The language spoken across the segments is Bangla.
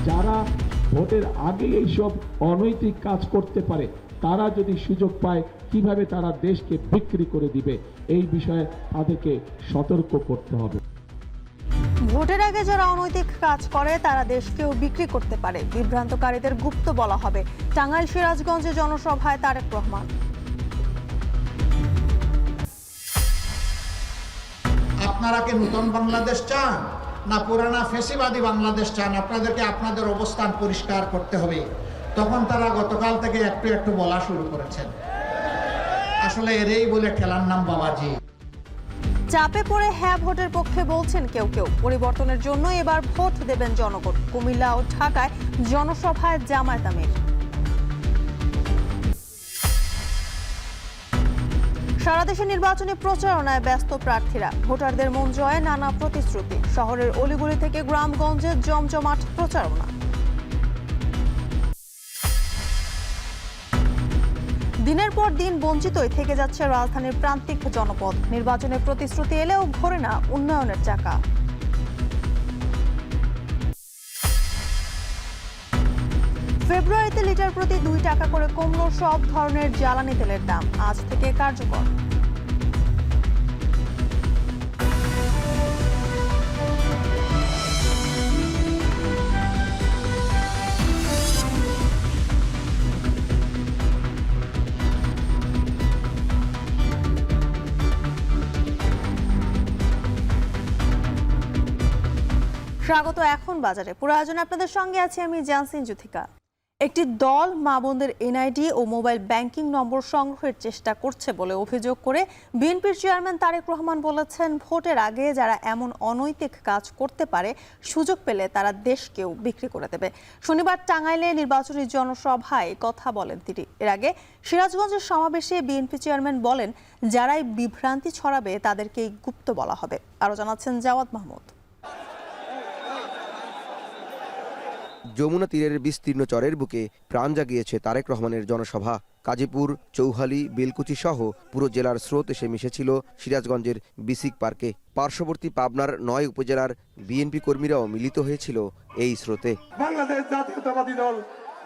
যারা ভোটের আগে এইসব অনৈতিক কাজ করতে পারে তারা যদি সুযোগ পায় কিভাবে তারা দেশকে বিক্রি করে দিবে, এই বিষয়ে তাদেরকে সতর্ক করতে হবে। ভোটের আগে যারা অনৈতিক কাজ করে তারা দেশকেও বিক্রি করতে পারে, বিভ্রান্তকারীদের গুপ্ত বলা হবে। টাঙ্গাইল সিরাজগঞ্জে জনসভায় তারেক রহমান। আপনারা কি নতুন বাংলাদেশ চান না পুরানা ফ্যাসিবাদী বাংলাদেশ চান? আপনাদেরকে আপনাদের অবস্থান পরিষ্কার করতে হবে। তখন তারা গতকাল থেকে একটু একটু বলা শুরু করেছেন, আসলে এরই বলে খেলার নাম বাবাজি। চাপে পড়ে হ্যাঁ ভোটের পক্ষে বলছেন কেউ কেউ। পরিবর্তনের জন্য এবার ভোট দেবেন জনগণ। কুমিল্লা ও ঢাকায় জনসভায় জামায়াত আমির। সারা দেশে নির্বাচনী প্রচারণায় ব্যস্ত প্রার্থীরা। ভোটারদের মন জয়ে নানা প্রতিশ্রুতি। শহরের অলিগলি থেকে গ্রামগঞ্জে জমজমাট প্রচারণা। দিনের পর দিন বঞ্চিতই থেকে যাচ্ছে রাজধানীর প্রান্তিক জনপদ। নির্বাচনের প্রতিশ্রুতি এলেও ঘোরে না উন্নয়নের চাকা। ফেব্রুয়ারিতে লিটার প্রতি 2 টাকা করে কমল সব ধরনের জ্বালানি তেলের দাম। আজ থেকে কার্যকর। স্বাগত এখন বাজারে। পুরো আয়োজনে আপনাদের সঙ্গে আছি আমি জানসিন জুথিকা। একটি দল মা বোনদের এনআইডি ও মোবাইল ব্যাংকিং নম্বর সংগ্রহের চেষ্টা করছে বলে অভিযোগ করে বিএনপির চেয়ারম্যান তারেক রহমান বলেছেন, ভোটের আগে যারা এমন অনৈতিক কাজ করতে পারে সুযোগ পেলে তারা দেশকেও বিক্রি করে দেবে। শনিবার টাঙ্গাইলে নির্বাচনী জনসভায় কথা বলেন তিনি। এর আগে সিরাজগঞ্জের সমাবেশে বিএনপি চেয়ারম্যান বলেন, যারাই বিভ্রান্তি ছড়াবে তাদেরকেই গুপ্ত বলা হবে। আরও জানাচ্ছেন জাওয়াদ মাহমুদ। যমুনা তীরের বিস্তীর্ণ চরের বুকে প্রাণ জাগিয়েছে তারেক রহমানের জনসভা। কাজীপুর, চৌহালি, বেলকুচি সহ পুরো জেলার স্রোত এসে মিশেছিল সিরাজগঞ্জের বিসিক পার্কে। পার্শ্ববর্তী পাবনার 9 উপজেলার বিএনপি কর্মীরাও মিলিত হয়েছিল এই স্রোতে। বাংলাদেশ জাতীয়তাবাদী দল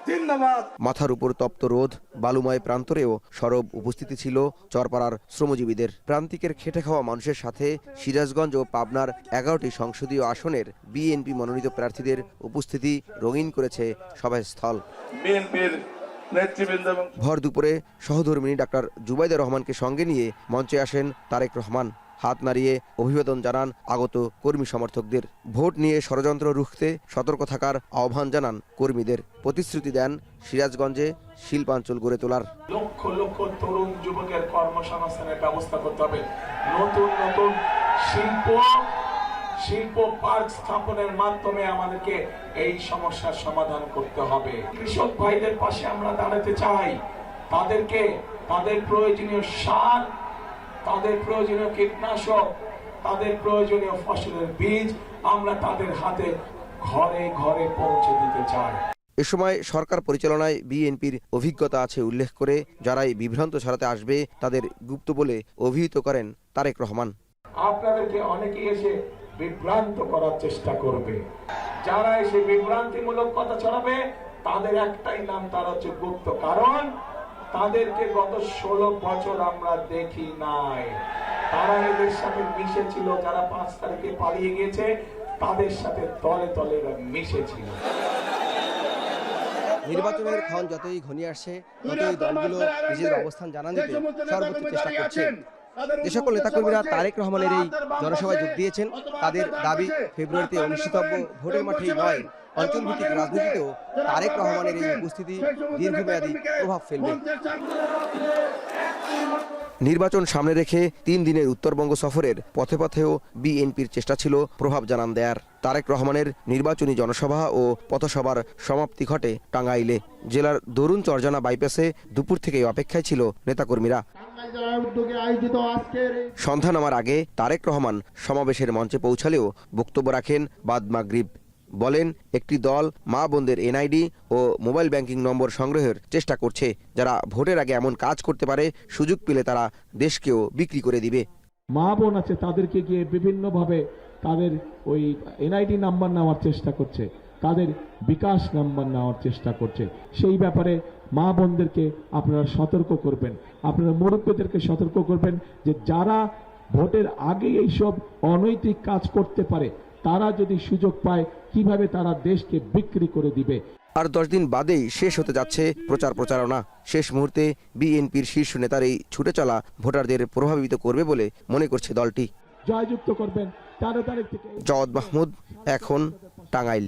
জিন্দাবাদ। মাথার উপর তপ্ত রোদ, বালুময় প্রান্তরেও সরব উপস্থিতি ছিল চরপাড়ার শ্রমজীবীদের। প্রান্তিকের খেটে খাওয়া মানুষের সাথে সিরাজগঞ্জ ও পাবনার 11টি সংসদীয় আসনের বিএনপি মনোনীত প্রার্থীদের উপস্থিতি রঙিন করেছে সভাস্থল। বিএনপির নেতৃবৃন্দ ভর দুপুরে সহধর্মিনী ডাক্তার জুবাইদা রহমানকে সঙ্গে নিয়ে মঞ্চে আসেন তারেক রহমান। হাত নাড়িয়ে অভিবাদন জানান আগত কর্মী সমর্থকদের। ভোট নিয়ে ষড়যন্ত্র রুখতে সতর্ক থাকার আহ্বান জানান কর্মীদের। প্রতিশ্রুতি দেন সিরাজগঞ্জে শিল্পাঞ্চল গড়ে তোলার। লক্ষ লক্ষ তরুণ যুবকের কর্মসংস্থানের ব্যবস্থা করতে হবে। নতুন নতুন শিল্প পার্ক স্থাপনের মাধ্যমে আমাদেরকে এই সমস্যার সমাধান করতে হবে। কৃষক ভাইদের পাশে আমরা দাঁড়াতে চাই। তাদেরকে তাদের প্রয়োজনীয় সার, তাদের প্রয়োজনীয় কীটনাশক, তাদের প্রয়োজনীয় ফসলের বীজ আমরা তাদের হাতে ঘরে ঘরে পৌঁছে দিতে চাই। এ সময় সরকার পরিচালনায় বিএনপির অভিজ্ঞতা আছে উল্লেখ করে যারাই বিভ্রান্ত ছড়াতে আসবে তাদের গুপ্ত বলে অভিহিত করেন তারেক রহমান। আপনাদেরকে অনেকে এসে বিভ্রান্ত করার চেষ্টা করবে। যারা এসে বিভ্রান্তিমূলক কথা ছড়াবে তাদের একটাই নাম, তারা হচ্ছে গুপ্ত। কারণ তাদেরকে গত 16 বছর আমরা দেখি নাই। তারা এদের সাথে মিশেছিল, যারা 5 তারিখে পালিয়ে গিয়েছে তাদের সাথে তলে তলে মিশেছিল। নির্বাচনের ক্ষণ যতই ঘনিয়ে আসছে ততই দলগুলো নিজেদের অবস্থান জানান দিতে সর্বোচ্চ চেষ্টা করছে। যে সকল নেতাকর্মীরা তারেক রহমানের এই জনসভায় যোগ দিয়েছেন তাদের দাবি, ফেব্রুয়ারিতে অনুষ্ঠিতব্য ভোটের মাঠেই নয়, অঞ্চলভিত্তিক রাজনীতিতেও তারেক রহমানের এই উপস্থিতি দীর্ঘমেয়াদী প্রভাব ফেলবে। নির্বাচন সামনে রেখে 3 দিনের উত্তরবঙ্গ সফরের পথে পথেও বিএনপির চেষ্টা ছিল প্রভাব জানান দেয়ার। তারেক রহমানের নির্বাচনী জনসভা ও পথসভার সমাপ্তি ঘটে টাঙ্গাইলে। জেলার দরুন চরজানা বাইপাসে দুপুর থেকেই অপেক্ষায় ছিল নেতাকর্মীরা। সন্ধ্যা নামার আগে তারেক রহমান সমাবেশের মঞ্চে পৌঁছালেও বক্তব্য রাখেন বাদ মাগরিব। বলেন, একটি দল মা বোনদের এনআইডি ও মোবাইল ব্যাংকিং নম্বর সংগ্রহের চেষ্টা করছে। যারা ভোটের আগে এমন কাজ করতে পারে সুযোগ পেলে তারা দেশকেও বিক্রি করে দিবে। মা বোন আছে তাদেরকে গিয়ে বিভিন্নভাবে তাদের ওই এনআইডি নাম্বার নেওয়ার চেষ্টা করছে। তাদের বিকাশ নাম্বার নেওয়ার চেষ্টা করছে। সেই ব্যাপারে মা বোনদেরকে আপনারা সতর্ক করবেন, আপনারা মুরব্বীদেরকে সতর্ক করবেন যে যারা ভোটের আগে এইসব অনৈতিক কাজ করতে পারে, তারা যদি সুযোগ পায় কিভাবে তারা দেশকে বিক্রি করে দিবে। আর 10 দিন বাদেই শেষ হতে যাচ্ছে প্রচারণা। শেষ মুহূর্তে বিএনপির শীর্ষ নেতার এই ছুটে চলা ভোটারদের প্রভাবিত করবে বলে মনে করছে দলটি। জয়যুক্ত করবেন 13 তারিখ থেকে। জওয়াদ মাহমুদ, এখন, টাঙ্গাইল।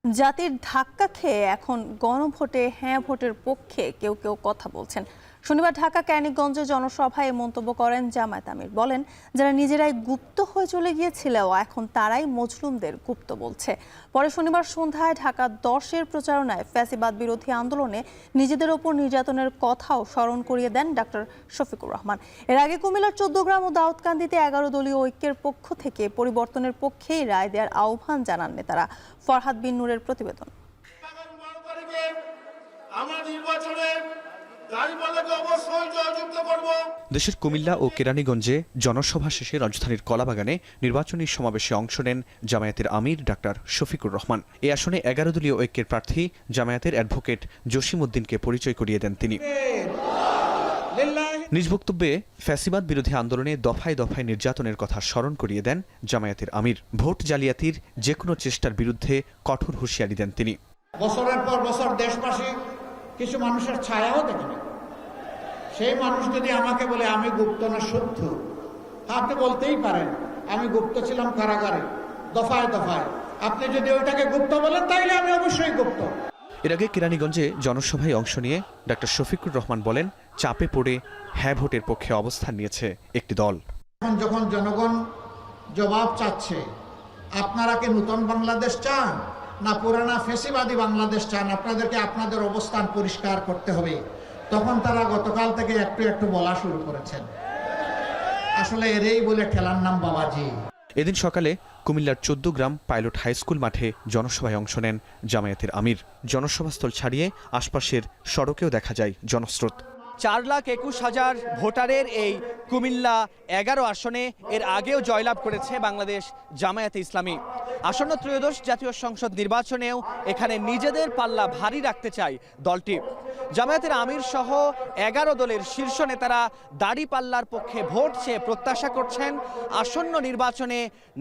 জাতির ধাক্কা খেয়ে এখন গণভোটে হ্যাঁ ভোটের পক্ষে কেউ কেউ কথা বলছেন। শনিবার ঢাকা কেরানীগঞ্জে জনসভায় মন্তব্য করেন জামায়াত আমির। বলেন, যারা নিজেরাই গুপ্ত হয়ে চলে গিয়েছিল এখন তারাই মজলুমদের গুপ্ত বলছে। পরে শনিবার সন্ধ্যায় ঢাকা 10-এর প্রচারণায় ফ্যাসিবাদ বিরোধী আন্দোলনে নিজেদের ওপর নির্যাতনের কথাও স্মরণ করিয়ে দেন ডক্টর শফিকুর রহমান। এর আগে কুমিল্লার 14 ও দাউদকান্দিতে 11 দলীয় ঐক্যের পক্ষ থেকে পরিবর্তনের পক্ষেই রায় দেওয়ার আহ্বান জানান নেতারা। ফরহাদ বিন নূরের প্রতিবেদন। দেশের কুমিল্লা ও কেরানীগঞ্জে জনসভা শেষে রাজধানীর কলাবাগানে নির্বাচনী সমাবেশে অংশ নেন জামায়াতের আমির ডাক্তার শফিকুর রহমান। এই আসনে 11 দলীয় ঐক্যের প্রার্থী জামায়াতের অ্যাডভোকেট জসিম উদ্দিনকে পরিচয় করিয়ে দেন তিনি। নিজ বক্তব্যে ফ্যাসিবাদ বিরোধী আন্দোলনে দফায় দফায় নির্যাতনের কথা স্মরণ করিয়ে দেন জামায়াতের আমির। ভোট জালিয়াতির যে কোনো চেষ্টার বিরুদ্ধে কঠোর হুঁশিয়ারি দেন তিনি। বছরের পর বছর দেশবাসী কিছু মানুষের ছায়াও দেখেনি। সেই মানুষ যদি আমাকে বলে আমি গুপ্ত না সত্য, আপনি বলতেই পারেন আমি গুপ্ত ছিলাম কারাগারে দফায় দফায়। আপনি যদি ওইটাকে গুপ্ত বলেন তাইলে আমি অবশ্যই গুপ্ত। এর আগে কেরানীগঞ্জে জনসভায় অংশ নিয়ে ডক্টর শফিকুর রহমান বলেন, চাপে পড়ে হ্যাঁ ভোটের পক্ষে অবস্থান নিয়েছে একটি দল। যখন জনগণ জবাব চাচ্ছে, আপনারা কি নতুন বাংলাদেশ চান না পুরানা ফেসিবাদী বাংলাদেশ চান, আপনাদেরকে আপনাদের অবস্থান পরিষ্কার করতে হবে, তখন তারা গতকাল থেকে একটু একটু বলা শুরু করেছেন। আসলে এরই বলে ঠেলার নাম বাবাজি। এদিন সকালে কুমিল্লার 14 গ্রাম পাইলট হাই স্কুল মাঠে জনসভায় অংশ নেন জামায়াতের আমির। জনসভাস্থল ছাড়িয়ে আশপাশের সড়কেও দেখা যায় জনস্রোত। 4,21,000 ভোটারের এই কুমিল্লা 11 আসনে এর আগেও জয়লাভ করেছে বাংলাদেশ জামায়াতে ইসলামী। আসন্ন ত্রয়োদশ জাতীয় সংসদ নির্বাচনেও এখানে নিজেদের পাল্লা ভারী রাখতে চায় দলটি। জামায়াতের আমির সহ 11 দলের শীর্ষ নেতারা দাড়ি পাল্লার পক্ষে ভোট চেয়ে প্রত্যাশা করছেন আসন্ন নির্বাচনে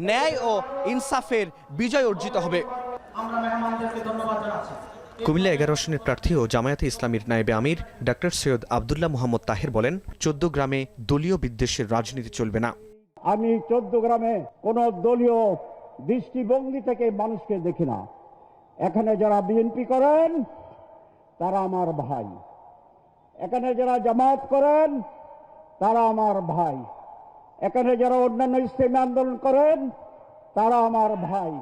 ন্যায় ও ইনসাফের বিজয় অর্জিত হবে। আমরা মেহমানদেরকে ধন্যবাদ জানাচ্ছি। কুমিল্লা 11 আসনের প্রার্থী ও জামায়াতে ইসলামীর নায়েবে আমির ডাক্তার সৈয়দ আবদুল্লাহ মোহাম্মদ তাহের বলেন, 14 গ্রামে দলীয় বিদ্বেষের রাজনীতি চলবে না। আমি 14 গ্রামে কোন দলীয় দৃষ্টিভঙ্গি থেকে মানুষকে দেখি না। এখানে যারা বিএনপি করেন তারা আমার ভাই, এখানে যারা জামায়াত করেন তারা আমার ভাই, এখানে যারা অন্যান্য ইসলামী আন্দোলন করেন তারা আমার ভাই।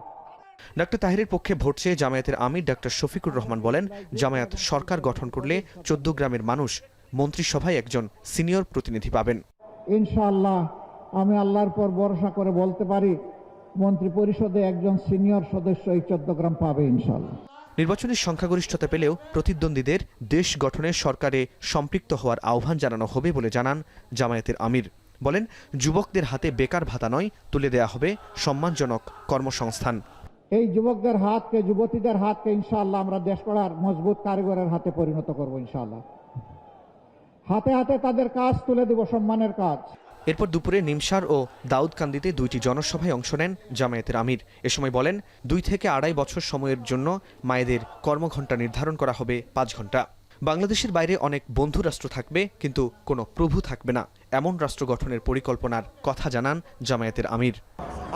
ডাক্তার তাহেরের পক্ষে ভোট চেয়ে জামায়াতের আমির ডাক্তার শফিকুর রহমান বলেন, জামায়াত সরকার গঠন করলে 14 গ্রামের মানুষ মন্ত্রিসভায় একজন সিনিয়র প্রতিনিধি পাবেন। ইনশাআল্লাহ আমি আল্লাহর পর ভরসা করে বলতে পারি মন্ত্রী পরিষদে একজন সিনিয়র সদস্য এই 14 গ্রাম পাবে ইনশাআল্লাহ। নির্বাচনের সংখ্যাগরিষ্ঠতা পেলেও প্রতিদ্বন্দ্বীদের দেশ গঠনে সরকারে সম্পৃক্ত হওয়ার আহ্বান জানানো হবে বলে জানান জামায়াতের আমির। বলেন, যুবকদের হাতে বেকার ভাতা নয়, তুলে দেয়া হবে সম্মানজনক কর্মসংস্থান। এই যুবকদের হাতকে, যুবতীদের হাতকে ইনশাআল্লাহ আমরা দেশ গড়ার মজবুত কারিগরের হাতে পরিণত করব ইনশাআল্লাহ। হাতে হাতে তাদের কাজ তুলে দেব, সম্মানের কাজ। এরপর দুপুরে নিমসার ও দাউদকান্দিতে 2টি জনসভায় অংশ নেন জামায়াতের আমির। এ সময় বলেন, 2 থেকে 2.5 বছর সময়ের জন্য মায়েদের কর্মঘণ্টা নির্ধারণ করা হবে 5 ঘণ্টা। বাংলাদেশের বাইরে অনেক বন্ধু রাষ্ট্র থাকবে, কিন্তু কোনো প্রভু থাকবে না, এমন রাষ্ট্র গঠনের পরিকল্পনার কথা জানান জামায়াতের আমির।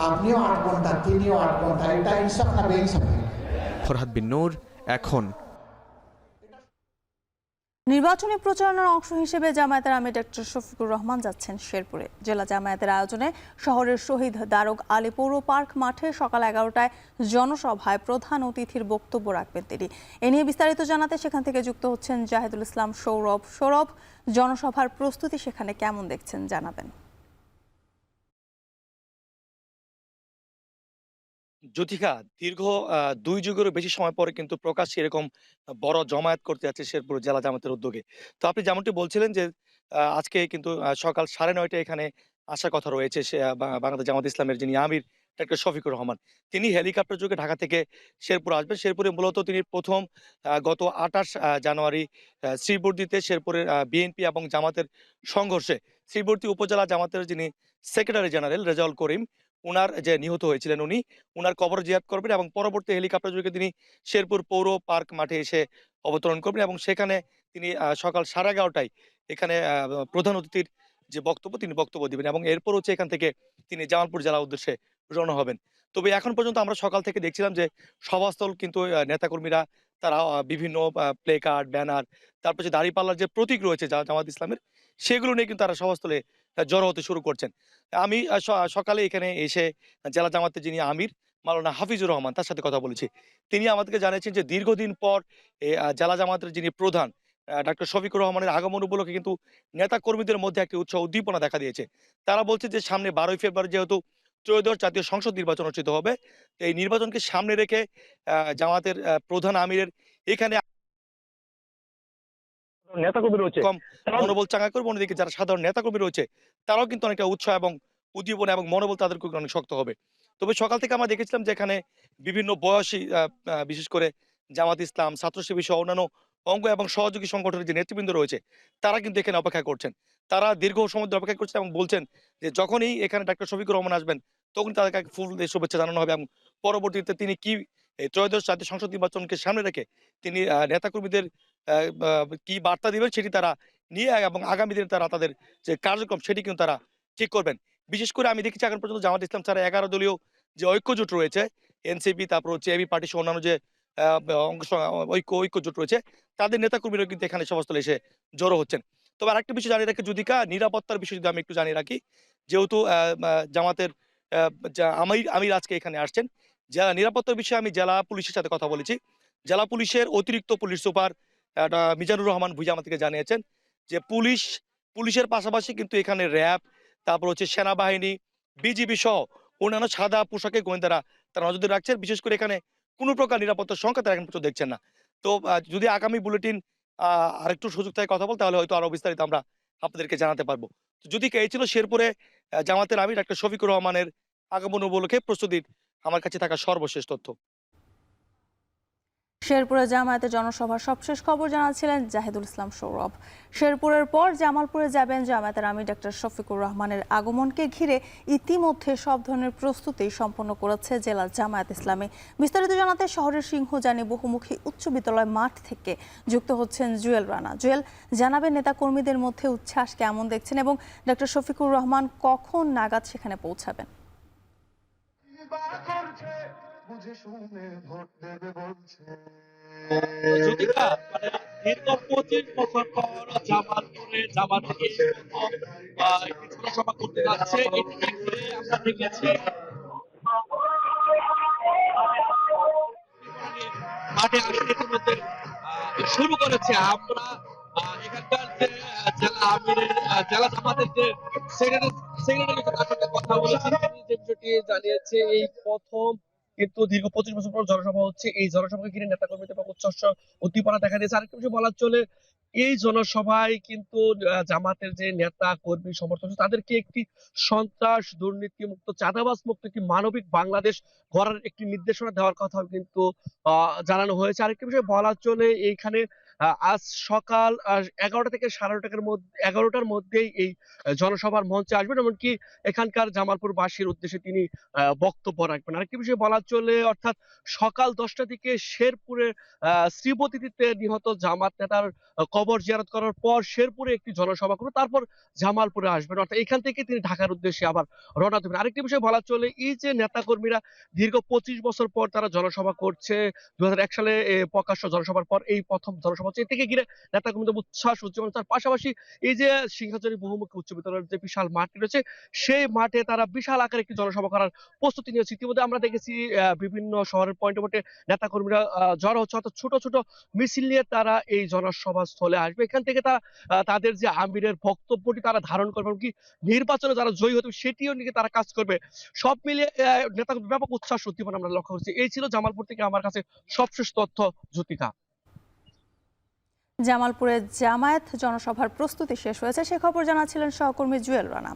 আপনিও 8 ঘন্টা, তিনিও 8 ঘন্টা, এটা ইনসাফ না বেইনসাফ? ফরহাদ বিন নূর, এখন। নির্বাচনী প্রচারণার অংশ হিসেবে জামায়াতের আমির ডক্টর শফিকুর রহমান যাচ্ছেন শেরপুরে। জেলা জামায়াতের আয়োজনে শহরের শহীদ দারোগ আলী পৌর পার্ক মাঠে সকাল 11টায় জনসভায় প্রধান অতিথির বক্তব্য রাখবেন তিনি। এ নিয়ে বিস্তারিত জানাতে সেখান থেকে যুক্ত হচ্ছেন জাহিদুল ইসলাম সৌরভ। সৌরভ, জনসভার প্রস্তুতি সেখানে কেমন দেখছেন জানাবেন। জ্যোতিকা, দীর্ঘ 2 যুগেরও বেশি সময় পরে কিন্তু প্রকাশ্যে এরকম বড় জমায়েত করতে যাচ্ছে শেরপুর জেলা জামায়াতের উদ্যোগে। তো আপনি যেমনটি বলছিলেন যে আজকে কিন্তু সকাল 9:30টায় এখানে আসার কথা রয়েছে বাংলাদেশ জামায়াত ইসলামের যিনি আমির ডক্টর শফিকুর রহমান। তিনি হেলিকপ্টার যোগে ঢাকা থেকে শেরপুর আসবেন। শেরপুরে মূলত তিনি প্রথম গত ২৮ জানুয়ারি শ্রীবর্দীতে শেরপুরের বিএনপি এবং জামাতের সংঘর্ষে শ্রীবর্দী উপজেলা জামাতের যিনি সেক্রেটারি জেনারেল রেজাউল করিম উনার যে নিহত হয়েছিলেন উনার কবর জিয়ারত করবেন এবং পরবর্তী হেলিকপ্টার যোগে তিনি শেরপুর পৌর পার্ক মাঠে এসে অবতরণ করবেন এবং সেখানে তিনি সকাল 11:30টায় এখানে প্রধান অতিথির যে বক্তব্য তিনি বক্তব্য দিবেন এবং এরপর হচ্ছে এখান থেকে তিনি জামালপুর জেলা উদ্দেশ্যে রওনা হবেন। তবে এখন পর্যন্ত আমরা সকাল থেকে দেখছিলাম যে সভাস্থল কিন্তু নেতাকর্মীরা তারা বিভিন্ন প্লে কার্ড, ব্যানার, তারপর যে দাঁড়িপাল্লার যে প্রতীক রয়েছে জামাত ইসলামের সেগুলো নিয়ে কিন্তু তারা সভাস্থলে জড়ো হতে শুরু করছেন। আমি সকালে এখানে এসে জেলা জামাতের যিনি আমির মাওলানা হাফিজুর রহমান তার সাথে কথা বলেছি। তিনি আমাদেরকে জানিয়েছেন যে দীর্ঘদিন পর জেলা জামাতের যিনি প্রধান ডক্টর শফিকুর রহমানের আগমন উপলক্ষে কিন্তু নেতা কর্মীদের মধ্যে একটি উৎসাহ উদ্দীপনা দেখা দিয়েছে। তারা বলছে যে সামনে 12ই ফেব্রুয়ারি যেহেতু ত্রয়োদশ জাতীয় সংসদ নির্বাচন অনুষ্ঠিত হবে, তো এই নির্বাচনকে সামনে রেখে জামাতের প্রধান আমিরের এখানে নেতাকর্মী রয়েছে কম মনোবল চাঙ্গা করবে, অন্যদিকে যারা সাধারণ নেতাকর্মী রয়েছে তারাও কিন্তু অনেকটা উৎসাহ এবং উদ্দীপনা এবং মনোবল তাদের অনেক শক্ত হবে। তবে সকাল থেকে আমরা দেখেছিলাম যে এখানে বিভিন্ন বয়সী বিশেষ করে জামাত ইসলাম, ছাত্র শিবির সহ অন্যান্য অঙ্গ এবং সহযোগী সংগঠনের যে নেতৃবৃন্দ রয়েছে তারা কিন্তু এখানে অপেক্ষা করছেন। তারা দীর্ঘ সময় ধরে অপেক্ষা করছেন এবং বলছেন যে যখনই এখানে ডক্টর শফিকুর রহমান আসবেন তখন তাদেরকে ফুল দিয়ে শুভেচ্ছা জানানো হবে এবং পরবর্তীতে তিনি কি এই ত্রয়োদশ জাতীয় সংসদ নির্বাচনকে সামনে রেখে তিনি নেতাকর্মীদের কি বার্তা দিবেন সেটি তারা নিয়ে এবং আগামী দিনে তারা তাদের যে কার্যক্রম সেটি কিন্তু তারা ঠিক করবেন। বিশেষ করে আমি দেখেছি এখন পর্যন্ত জামাত ইসলাম ছাড়া 11 দলীয় যে ঐক্যজোট রয়েছে এনসিপি, তারপর হচ্ছে এবি পার্টি সহ অন্যান্য যে ঐক্যজোট রয়েছে তাদের নেতাকর্মীরা কিন্তু এখানে সভাস্থলে এসে জড়ো হচ্ছেন। তবে আরেকটা বিষয় জানিয়ে রাখি যুদিকা, নিরাপত্তার বিষয় যদি আমি একটু জানিয়ে রাখি, যেহেতু জামাতের আমির আজকে এখানে আসছেন, নিরাপত্তার বিষয়ে আমি জেলা পুলিশের সাথে কথা বলেছি। জেলা পুলিশের অতিরিক্ত পুলিশ সুপার মিজানুর রহমান ভুইয়া আমাদেরকে জানিয়েছেন যে পুলিশের পাশাপাশি কিন্তু এখানে র্যাব, তারপর হচ্ছে সেনাবাহিনী, বিজিবি সহ অন্যান্য সাদা পোশাকে গোয়েন্দারা তারা নজরদারি রাখছেন। বিশেষ করে এখানে কোনো প্রকার নিরাপত্তার সংখ্যা তারা এখন পর্যন্ত দেখছেন না। তো যদি আগামী বুলেটিন আরেকটু সুযোগ থাকে কথা বল তাহলে হয়তো আরো বিস্তারিত আমরা আপনাদেরকে জানাতে পারবো। তো যদি এই ছিল শেরপুরে জামাতের আমির ডক্টর শফিকুর রহমানের আগমন উপলক্ষে প্রস্তুতির আমার কাছে থাকা সর্বশেষ তথ্য। শেরপুরে জামায়াতের জনসভার সবশেষ খবর জানাচ্ছিলেন জাহিদুল ইসলাম সৌরভ। শেরপুরের পর জামালপুরে যাবেন জামায়াতের আমির ডক্টর শফিকুর রহমানের আগমনকে ঘিরে ইতিমধ্যে সব ধরনের প্রস্তুতি সম্পন্ন করেছে জেলা জামায়াত ইসলামী। বিস্তারিত জানাতে শহরের সিংহজানি বহুমুখী উচ্চ বিদ্যালয় মাঠ থেকে যুক্ত হচ্ছেন জুয়েল রানা। জুয়েল, জানাবেন নেতাকর্মীদের মধ্যে উচ্ছ্বাস কেমন দেখছেন এবং ডক্টর শফিকুর রহমান কখন নাগাদ সেখানে পৌঁছাবেন? বুঝে শুনে ভোট দেবে বলছে। যদিকা মানে দীর্ঘ 25 বছর পর জামালপুরে জামাতকে ছোট সভা করতে যাচ্ছে, এটি ঘিরে আমরা দেখেছি মাঠে আসতে ইতিমধ্যে শুরু করেছে। আমরা এখানকার যে জেলা আমিরের জেলা জামাতের যে সেক্রেটারি তার সাথে কথা বলেছি, তিনি যে বিষয়টি জানিয়েছে এই প্রথম কিন্তু দীর্ঘ 25 বছর পর জনসভা হচ্ছে। এই জনসভাকে ঘিরে নেতাকর্মীদের উচ্ছ্বাস উদ্দীপনা দেখা দিয়েছে। আরেকটা বিষয় বলার চলে, এই জনসভায় কিন্তু জামাতের যে নেতা কর্মী সমর্থক তাদেরকে একটি সন্ত্রাস দুর্নীতি মুক্ত চাঁদাবাজ মুক্ত একটি মানবিক বাংলাদেশ গড়ার একটি নির্দেশনা দেওয়ার কথাও কিন্তু জানানো হয়েছে। আরেকটা বিষয় বলার চলে, এইখানে আজ সকাল 11টা থেকে 11:30টার মধ্যেই এই জনসভার মঞ্চে আসবেন, এমনকি এখানকার জামালপুরবাসীর উদ্দেশ্যে তিনি বক্তব্য রাখবেন। আরেকটি বিষয় বলার চলে, অর্থাৎ সকাল 10টা থেকে শেরপুরে শ্রীবতীতে নিহত জামাত নেতার কবর জিয়ারত করার পর শেরপুরে একটি জনসভা করবেন, তারপর জামালপুরে আসবেন, অর্থাৎ এখান থেকে তিনি ঢাকার উদ্দেশ্যে আবার রওনা দেবেন। আরেকটি বিষয় বলার চলে, এই যে নেতাকর্মীরা দীর্ঘ 25 বছর পর তারা জনসভা করছে, 2001 সালে প্রকাশ্য জনসভার পর এই প্রথম জনসভা হচ্ছে, এ থেকে ঘিরে নেতাকর্মীদের উচ্ছ্বাস উজ্জীবন। তার পাশাপাশি এই যে সিংহাচনী বহুমুখী উচ্চ বিদ্যালয়ের যে বিশাল মাঠটি রয়েছে সেই মাঠে তারা বিশাল আকারে একটি জনসভা করার প্রস্তুতি নিয়েছে। ইতিমধ্যে আমরা দেখেছি বিভিন্ন শহরের পয়েন্টে পয়েন্টে নেতাকর্মীরা জড়ো হচ্ছে, অর্থাৎ ছোট ছোট মিছিল নিয়ে তারা এই জনসভা স্থলে আসবে। এখান থেকে তারা তাদের যে আমিরের বক্তব্যটি তারা ধারণ করবে, এমনকি নির্বাচনে যারা জয়ী হতে সেটিও নিয়ে তারা কাজ করবে। সব মিলিয়ে নেতাকর্মী ব্যাপক উচ্ছ্বাস উদ্দীপনা আমরা লক্ষ্য করছি। এই ছিল জামালপুর থেকে আমার কাছে সবশেষ তথ্য। জ্যোতিকা, জামালপুরে জামায়াত জনসভার প্রস্তুতি শেষ হয়েছে সে খবর জানাচ্ছিলেন সহকর্মী জুয়েল রানা।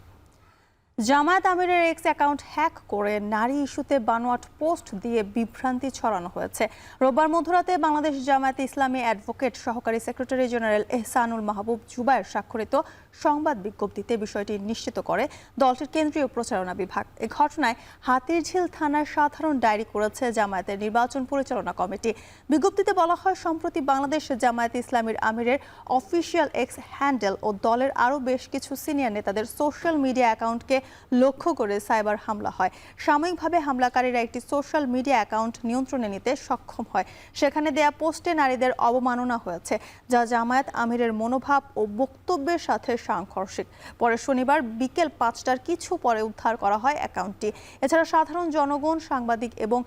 জামায়াত আমিরের এক্স অ্যাকাউন্ট হ্যাক করে নারী ইস্যুতে বানোয়াট পোস্ট দিয়ে বিভ্রান্তি ছড়ানো হয়েছে। রোববার মধ্যরাতে বাংলাদেশ জামায়াতে ইসলামী অ্যাডভোকেট সহকারী সেক্রেটারি জেনারেল এহসানুল মাহবুব জুবায়ের স্বাক্ষরিত সংবাদ বিজ্ঞপ্তিতে বিষয়টি নিশ্চিত করে দলটির কেন্দ্রীয় প্রচারণা বিভাগ। এ ঘটনায় হাতিরঝিল থানায় সাধারণ ডায়েরি করেছে জামায়াতের নির্বাচন পরিচালনা কমিটি। বিজ্ঞপ্তিতে বলা হয়, সম্প্রতি বাংলাদেশ জামায়াতে ইসলামীর আমিরের অফিসিয়াল এক্স হ্যান্ডেল ও দলের আরও বেশ কিছু সিনিয়র নেতাদের সোশ্যাল মিডিয়া অ্যাকাউন্টকে লক্ষ্য করে সাইবার হামলা হয়। সাময়িকভাবে হামলাকারীরা একটি সোশ্যাল মিডিয়া অ্যাকাউন্ট নিয়ন্ত্রণে নিতে সক্ষম হয়। সেখানে দেয়া পোস্টে নারীদের অবমাননা হয়েছে, যা জামায়াত আমিরের মনোভাব ও বক্তব্যের সাথে সাংঘর্ষিক। পরে শনিবার বিকেল 5টার কিছু পরে উদ্ধার করা হয় অ্যাকাউন্টটি। এছাড়া সাধারণ জনগণ, সাংবাদিক এবং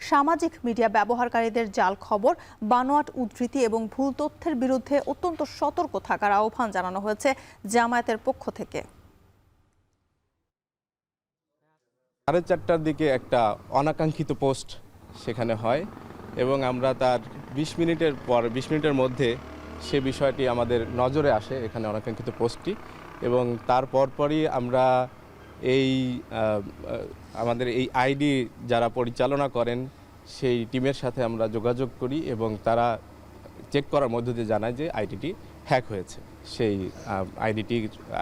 সামাজিক মিডিয়া ব্যবহারকারীদের জাল খবর, বানোয়াট উদ্ধৃতি এবং ভুল তথ্যের বিরুদ্ধে অত্যন্ত সতর্ক থাকার আহ্বান জানানো হয়েছে জামায়াতের পক্ষ থেকে। 4:30টার দিকে একটা অনাকাঙ্ক্ষিত পোস্ট সেখানে হয় এবং আমরা তার 20 মিনিটের মধ্যে সে বিষয়টি আমাদের নজরে আসে, এখানে অনাকাঙ্ক্ষিত পোস্টটি, এবং তার পরপরই আমরা আমাদের এই আইডি যারা পরিচালনা করেন সেই টিমের সাথে আমরা যোগাযোগ করি এবং তারা চেক করার মধ্য দিয়ে জানায় যে আইডিটি হ্যাক হয়েছে। সেই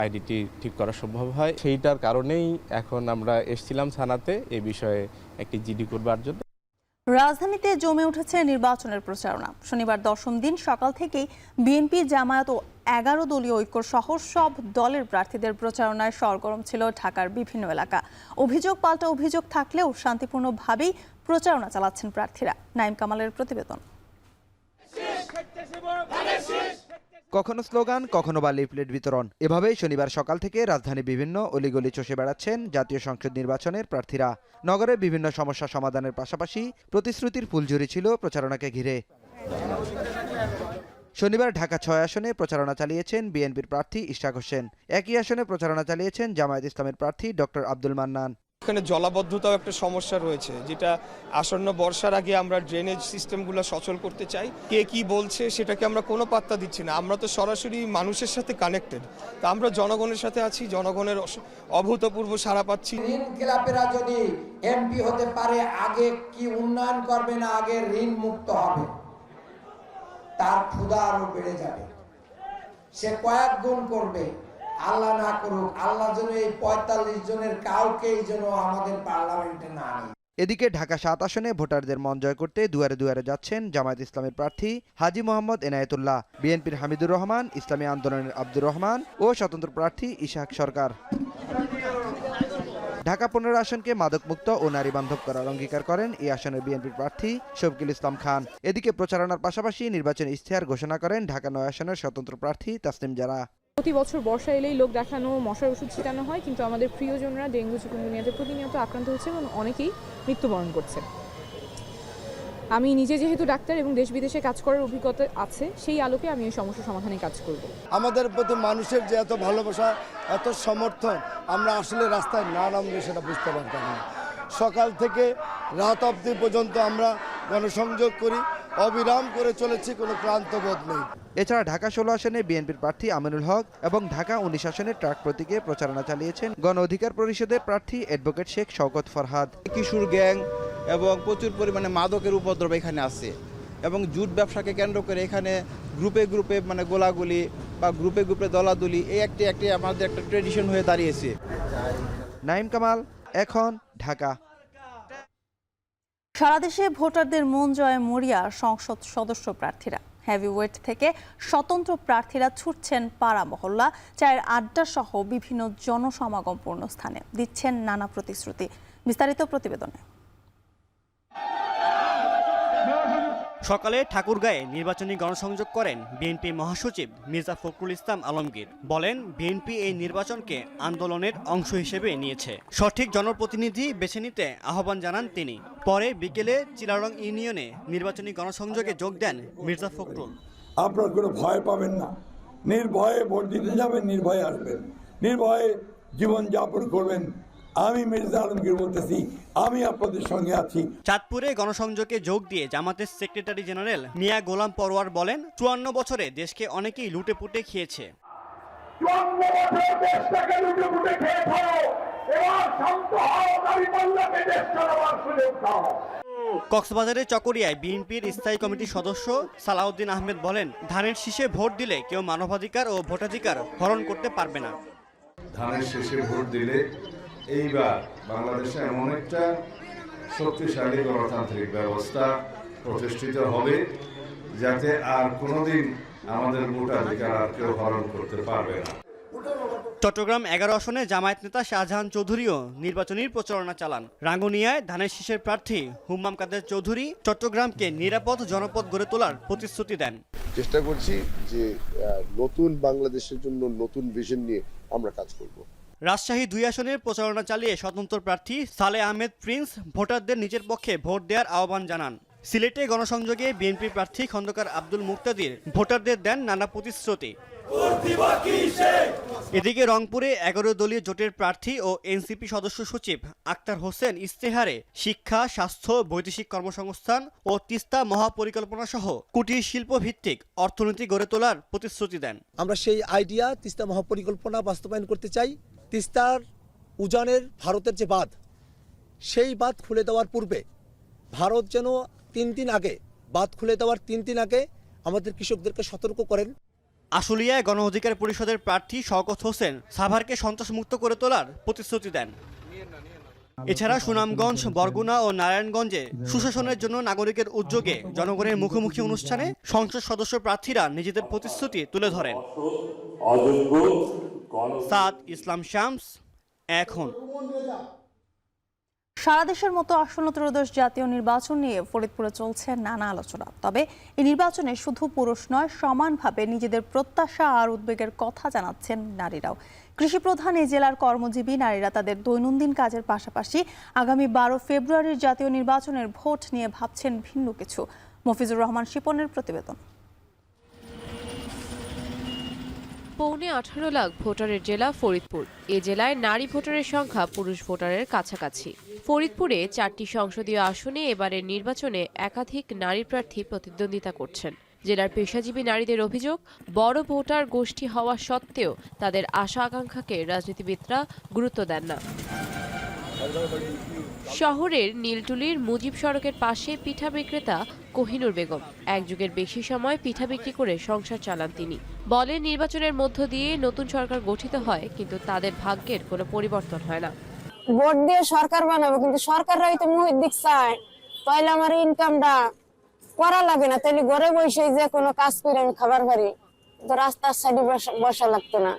আইডিটি ঠিক করা সম্ভব হয়। সেইটার কারণেই এখন আমরা এসেছিলাম থানাতে এই বিষয়ে একটি জিডি করবার জন্য। রাজধানীতে জমে উঠেছে নির্বাচনের প্রচারণা। শনিবার 10ম দিন সকাল থেকেই বিএনপি, জামায়াত ও 11 দলীয় ঐক্য সহ সব দলের প্রার্থীদের প্রচারণায় সরগরম ছিল ঢাকার বিভিন্ন এলাকা। অভিযোগ পাল্টা অভিযোগ থাকলেও শান্তিপূর্ণভাবেই প্রচারণা চালাচ্ছেন প্রার্থীরা। নাইম কামালের প্রতিবেদন। কখনো স্লোগান, কখনো বা লিফলেট বিতরণ, এভাবেই শনিবার সকাল থেকে রাজধানী বিভিন্ন অলিগলি চষে বেড়াচ্ছেন জাতীয় সংসদ নির্বাচনের প্রার্থীরা। নগরের বিভিন্ন সমস্যা সমাধানের পাশাপাশি প্রতিশ্রুতির ফুলঝুরি ছিল প্রচারণাকে ঘিরে। শনিবার ঢাকা 6 আসনে প্রচারণা চালিয়েছেন বিএনপির প্রার্থী ইশরাক হোসেন। একই আসনে প্রচারণা চালিয়েছেন জামায়াত ইসলামের প্রার্থী ডক্টর আব্দুল মান্নান। এখানে জলাবদ্ধতাও একটা সমস্যা রয়েছে, যেটা আসন্ন বর্ষার আগে আমরা ড্রেনেজ সিস্টেমগুলো সচল করতে চাই। কে কি বলছে সেটাকে আমরা কোনো পাত্তা দিচ্ছি না। আমরা তো সরাসরি মানুষের সাথে কানেক্টেড, তা আমরা জনগণের সাথে আছি, জনগণের অভূতপূর্ব সাড়া পাচ্ছি। ঋণ খেলাপেরা যদি এমপি হতে পারে, আগে কি উন্নয়ন করবে না, আগে ঋণ মুক্ত হবে, তার ক্ষুধা আরো বেড়ে যাবে, সে কয়েক গুণ করবে। আল্লাহ না করুক, আল্লাহ যেন এই 45 জনের কাউকেই যেন আমাদের পার্লামেন্টে না আনে। এদিকে ঢাকা 7 আসনে ভোটারদের মন জয় করতে দুয়ারে দুয়ারে যাচ্ছেন জামায়াত ইসলামের প্রার্থী হাজী মোহাম্মদ এনায়েতুল্লাহ, বিএনপির হামিদুর রহমান, ইসলামী আন্দোলনের আব্দুর রহমান ও স্বতন্ত্র প্রার্থী ইশাক সরকার। ঢাকা 15 আসনকে মাদকমুক্ত ও নারী বান্ধব করার অঙ্গীকার করেন এই আসনের বিএনপির প্রার্থী শফিকুল ইসলাম খান। এদিকে প্রচারণার পাশাপাশি নির্বাচনী ইশতেহার ঘোষণা করেন ঢাকা 9 আসনের স্বতন্ত্র প্রার্থী তাসনিম জারা। প্রতি বছর বর্ষা এলেই লোক দেখানো, মশার ওষুধ ছিটানো হয়, কিন্তু আমাদের প্রিয়জনরা ডেঙ্গু চিকুনগুনিয়াতে প্রতিনিয়ত আক্রান্ত হচ্ছে এবং অনেকেই মৃত্যুবরণ করছে। আমি নিজে যেহেতু ডাক্তার এবং দেশ বিদেশে কাজ করার অভিজ্ঞতা আছে, সেই আলোকে আমি এই সমস্যা সমাধানে কাজ করব। আমাদের প্রতি মানুষের যে এত ভালোবাসা, এত সমর্থন, আমরা আসলে রাস্তায় না নামলে সেটা বুঝতে পারতাম না। সকাল থেকে রাত অবধি পর্যন্ত আমরা গণসংযোগ করি, অবিরাম করে চলেছি, কোনো ক্লান্ত বোধ নেই। এছাড়া ঢাকা 16 আসনে বিএনপির প্রার্থী আমিনুল হক এবং ঢাকা 19 আসনের ট্রাক প্রতীকে প্রচারণা চালিয়েছেন গণ অধিকার পরিষদের প্রার্থী অ্যাডভোকেট শেখ শওকত ফরহাদ। কিশোর গ্যাং এবং প্রচুর পরিমাণে মাদকের উপদ্রব এখানে আছে এবং জুট ব্যবসাকে কেন্দ্র করে এখানে গ্রুপে গ্রুপে গোলাগুলি বা গ্রুপে গ্রুপে দলাদলি, এই একটি আমাদের একটা ট্রেডিশন হয়ে দাঁড়িয়েছে। নাইম কামাল, এখন, ঢাকা। সারা দেশে ভোটারদের মন জয়ে মরিয়া সংসদ সদস্য প্রার্থীরা। হেভিওয়েট থেকে স্বতন্ত্র প্রার্থীরা ছুটছেন পাড়া মহল্লা, চায়ের আড্ডা সহ বিভিন্ন জনসমাগমপূর্ণ স্থানে, দিচ্ছেন নানা প্রতিশ্রুতি। বিস্তারিত প্রতিবেদনে। সকালে ঠাকুরগাঁয়ে নির্বাচনী গণসংযোগ করেন বিএনপি মহাসচিব মির্জা ফখরুল ইসলাম আলমগীর। বলেন, বিএনপি এই নির্বাচনকে আন্দোলনের অংশ হিসেবে নিয়েছে, সঠিক জনপ্রতিনিধি বেছে নিতে আহ্বান জানান তিনি। পরে বিকেলে চিলারং ইউনিয়নে নির্বাচনী গণসংযোগে যোগ দেন মির্জা ফখরুল। আপনারা কোনো ভয় পাবেন না, নির্ভয়ে ভোট দিতে যাবেন, নির্ভয়ে আসবেন, নির্ভয়ে জীবনযাপন করবেন। আমি মির্জা আলমগীর বলতেছি, আমি আপনাদের সঙ্গে আছি। চাঁদপুরে গণসংযোগে যোগ দিয়ে জামাতের সেক্রেটারি জেনারেল মিয়া গোলাম পরোয়ার বলেন, 54 বছরে দেশকে অনেকেই লুটে পুটে খেয়েছে। 54 বছর দেশটাকে লুটে খেয়েছ, এবার শান্ত হও, দাঁড়িপাল্লাকে দেশ চালাবার সুযোগ দাও। কক্সবাজারের চকরিয়ায় বিএনপির স্থায়ী কমিটির সদস্য সালাউদ্দিন আহমেদ বলেন, ধানের শীষে ভোট দিলে কেউ মানবাধিকার ও ভোটাধিকার হরণ করতে পারবে না। ধানের শীষে ভোট দিলে এইবার বাংলাদেশে এমন একটা শক্তিশালী গণতান্ত্রিক ব্যবস্থা প্রতিষ্ঠিত হবে যাতে আর কোনোদিন আমাদের ভোটাধিকার আর কেউ হরণ করতে পারবে না। চট্টগ্রাম 11 আসনে জামায়াত নেতা শাহজাহান চৌধুরীও নির্বাচনী প্রচারণা চালান। রাঙ্গুনিয়ায় ধানের শীষের প্রার্থী হুম্মাম কাদের চৌধুরী চট্টগ্রামকে নিরাপদ জনপদ গড়ে তোলার প্রতিশ্রুতি দেন। চেষ্টা করছি যে নতুন বাংলাদেশের জন্য নতুন ভিশন নিয়ে আমরা কাজ করব। রাজশাহী 2 আসনের প্রচারণা চালিয়ে স্বতন্ত্র প্রার্থী সালেহ আহমেদ প্রিন্স ভোটারদের নিজের পক্ষে ভোট দেওয়ার আহ্বান জানান। সিলেটে গণসংযোগে বিএনপি প্রার্থী খন্দকার আব্দুল মুক্তাদির ভোটারদের দেন নানা প্রতিশ্রুতি। এদিকে রংপুরে 11 দলীয় জোটের প্রার্থী ও এনসিপি সদস্য সচিব আক্তার হোসেন ইস্তেহারে শিক্ষা, স্বাস্থ্য, বৈদেশিক কর্মসংস্থান ও তিস্তা মহাপরিকল্পনা সহ কুটির শিল্প ভিত্তিক অর্থনীতি গড়ে তোলার প্রতিশ্রুতি দেন। আমরা সেই আইডিয়া তিস্তা মহাপরিকল্পনা বাস্তবায়ন করতে চাই। তিস্তার উজানের ভারতের যে বাঁধ, সেই বাঁধ খুলে দেওয়ার পূর্বে ভারত যেন 3 দিন আগে, বাঁধ খুলে দেওয়ার 3 দিন আগে আমাদের কৃষকদেরকে সতর্ক করেন। আশুলিয়ায় গণ অধিকার পরিষদের প্রার্থী শওকত হোসেন সাভারকে সন্ত্রাসমুক্ত করে তোলার প্রতিশ্রুতি দেন। এছাড়া সুনামগঞ্জ, বরগুনা ও নারায়ণগঞ্জে সুশাসনের জন্য নাগরিকের উদ্যোগে জনগণের মুখোমুখি অনুষ্ঠানে সংসদ সদস্য প্রার্থীরা নিজেদের প্রতিশ্রুতি তুলে ধরেন। সাদ ইসলাম শামস, এখন। সারা দেশের মতো আসন্ন ত্রয়োদশ জাতীয় নির্বাচন নিয়ে ফরিদপুরে চলছে নানা আলোচনা। তবে এই নির্বাচনে শুধু পুরুষ নয়, সমানভাবে নিজেদের প্রত্যাশা আর উদ্বেগের কথা জানাচ্ছেন নারীরাও। কৃষিপ্রধান এই জেলার কর্মজীবী নারীরা তাদের দৈনন্দিন কাজের পাশাপাশি আগামী 12 ফেব্রুয়ারির জাতীয় নির্বাচনের ভোট নিয়ে ভাবছেন ভিন্ন কিছু। মফিজুর রহমান শিপনের প্রতিবেদন। 18.25 লাখ ভোটারের জেলা ফরিদপুর। এ জেলায় নারী ভোটারের সংখ্যা পুরুষ ভোটারের কাছাকাছি। ফরিদপুরে 4টি সংসদীয় আসনে এবারের নির্বাচনে একাধিক নারী প্রার্থী প্রতিদ্বন্দ্বিতা করছেন। জেলার পেশাজীবী নারীদের অভিযোগ, বড় ভোটার গোষ্ঠী হওয়া সত্ত্বেও তাদের আশা আকাঙ্ক্ষাকে রাজনীতিবিদরা গুরুত্ব দেন না। শহরের নীলটুলির মুজিব সড়কের পাশে পিঠা বিক্রেতা কোহিনুর বেগম এক যুগের বেশি সময় পিঠা বিক্রি করে সংসার চালান তিনি। বলেন, নির্বাচনের মধ্য দিয়ে নতুন সরকার গঠিত হয়, কিন্তু তাদের ভাগ্যের কোনো পরিবর্তন হয় না। ভোট দিয়ে সরকার বানাবো, কিন্তু সরকাররাই তো মুহিত দিক চায়, তাইলে আমার ইনকামটা করা লাগে না, তাইলে ঘরে বসে যে কোনো কাজ করে আমি খাবার পারি, তো রাস্তার সাইডে বসা লাগতো না।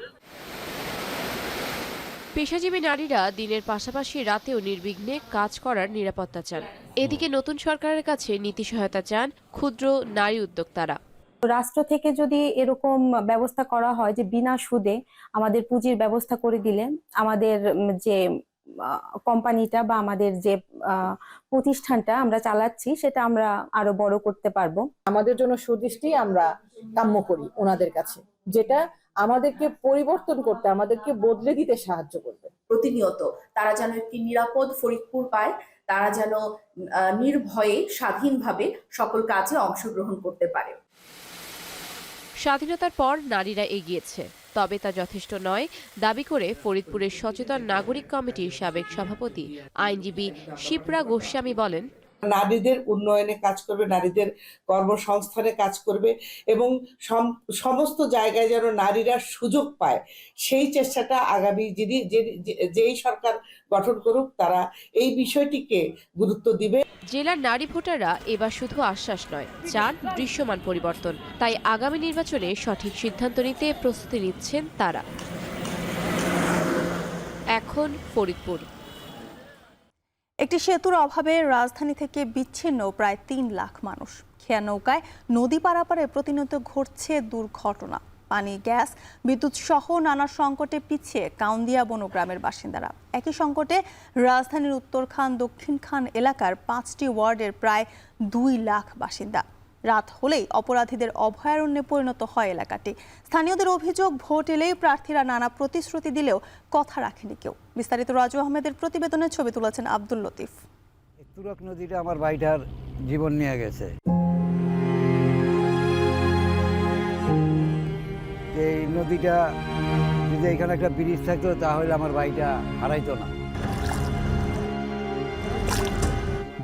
পেশাজীবী নারীরা দিনের পাশাপাশি রাতেও নির্বিঘ্নে কাজ করার নিরাপত্তা চান। এদিকে নতুন সরকারের কাছে নীতি সহায়তা চান ক্ষুদ্র নারী উদ্যোক্তারা। রাষ্ট্র থেকে যদি এরকম ব্যবস্থা করা হয় যে বিনা সুদে আমাদের পুঁজির ব্যবস্থা করে দিলে আমাদের যে কোম্পানিটা বা আমাদের যে প্রতিষ্ঠানটা আমরা চালাচ্ছি সেটা আমরা আরো বড় করতে পারবো। আমাদের জন্য সুদৃষ্টি আমরা কাম্য করি ওনাদের কাছে, যেটা আমাদেরকে পরিবর্তন করতে, আমাদেরকে বদলে দিতে সাহায্য করবে। প্রতিনিয়ত তারা যেন একটি নিরাপদ ফরিদপুর পায়, তারা যেন নির্ভয়ে স্বাধীনভাবে সকল কাজে অংশগ্রহণ করতে পারে। স্বাধীনতার পর নারীরা এগিয়েছে, তবে তা যথেষ্ট নয় দাবি করে ফরিদপুরের সচেতন নাগরিক কমিটির সাবেক সভাপতি আইনজীবী শিপ্রা গোস্বামী বলেন, নারীদের উন্নয়নে কাজ করবে, নারীদের কর্মসংস্থানে কাজ করবে এবং সমস্ত জায়গায় যেন নারীরা সুযোগ পায়, সেই চেষ্টাটা আগামী যেই সরকার গঠন করুক তারা এই বিষয়টিকে গুরুত্ব দিবে। জেলার নারী ভোটাররা এবার শুধু আশ্বাস নয়, চান দৃশ্যমান পরিবর্তন। তাই আগামী নির্বাচনে সঠিক সিদ্ধান্ত নিতে প্রস্তুতি নিচ্ছেন তারা। এখন ফরিদপুর। একটি সেতুর অভাবে রাজধানী থেকে বিচ্ছিন্ন প্রায় 3 লাখ মানুষ। খেয়া নৌকায় নদী পারাপারে প্রতিনিয়ত ঘটছে দুর্ঘটনা। পানি, গ্যাস, বিদ্যুৎ সহ নানা সংকটে পিছিয়ে কাউন্দিয়া বনগ্রামের বাসিন্দারা। একই সংকটে রাজধানীর উত্তরখান, দক্ষিণখান এলাকার 5টি ওয়ার্ডের প্রায় 2 লাখ বাসিন্দা। রাত হলেই অপরাধীদের অভয়ারণ্যে পরিণত হয় এলাকাটি। স্থানীয়দের অভিযোগ, ভোট এলেই প্রার্থীরা নানা প্রতিশ্রুতি দিলেও কথা রাখেনি কেউ। বিস্তারিত রাজু আহমেদের প্রতিবেদনে ছবি তুলেছেন আব্দুল লতিফ। তুরাগ নদীটা আমার ভাইটার জীবন নিয়ে গেছে। এই নদীটা যদি এখানে একটা ব্রিজ থাকতো তাহলে আমার বাড়িটা হারাইতো না।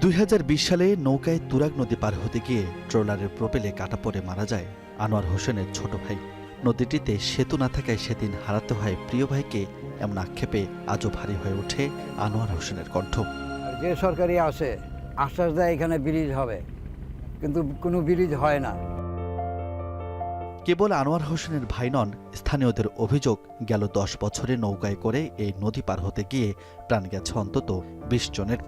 2020 সালে নৌকায় তুরাগ নদী পার হতে গিয়ে ট্রলারের প্রোপেলে কাটা পড়ে মারা যায় আনোয়ার হোসেনের ছোট ভাই। নদীটিতে সেতু না থাকায় সেদিন হারাতে হয় প্রিয় ভাইকে, এমন আক্ষেপে আজও ভারী হয়ে ওঠে আনোয়ার হোসেনের কণ্ঠ। আর যে সরকারি আসে আশ্বাস দেয় এখানে ব্রিজ হবে, কিন্তু কোনো ব্রিজ হয় না। কেবল আনোয়ার হোসেনের ভাই নন, স্থানীয়দের অভিযোগ গেল 10 বছরে নৌকায় করে এই নদী পার হতে গিয়ে প্রাণ গেছে অন্তত 20 জনের।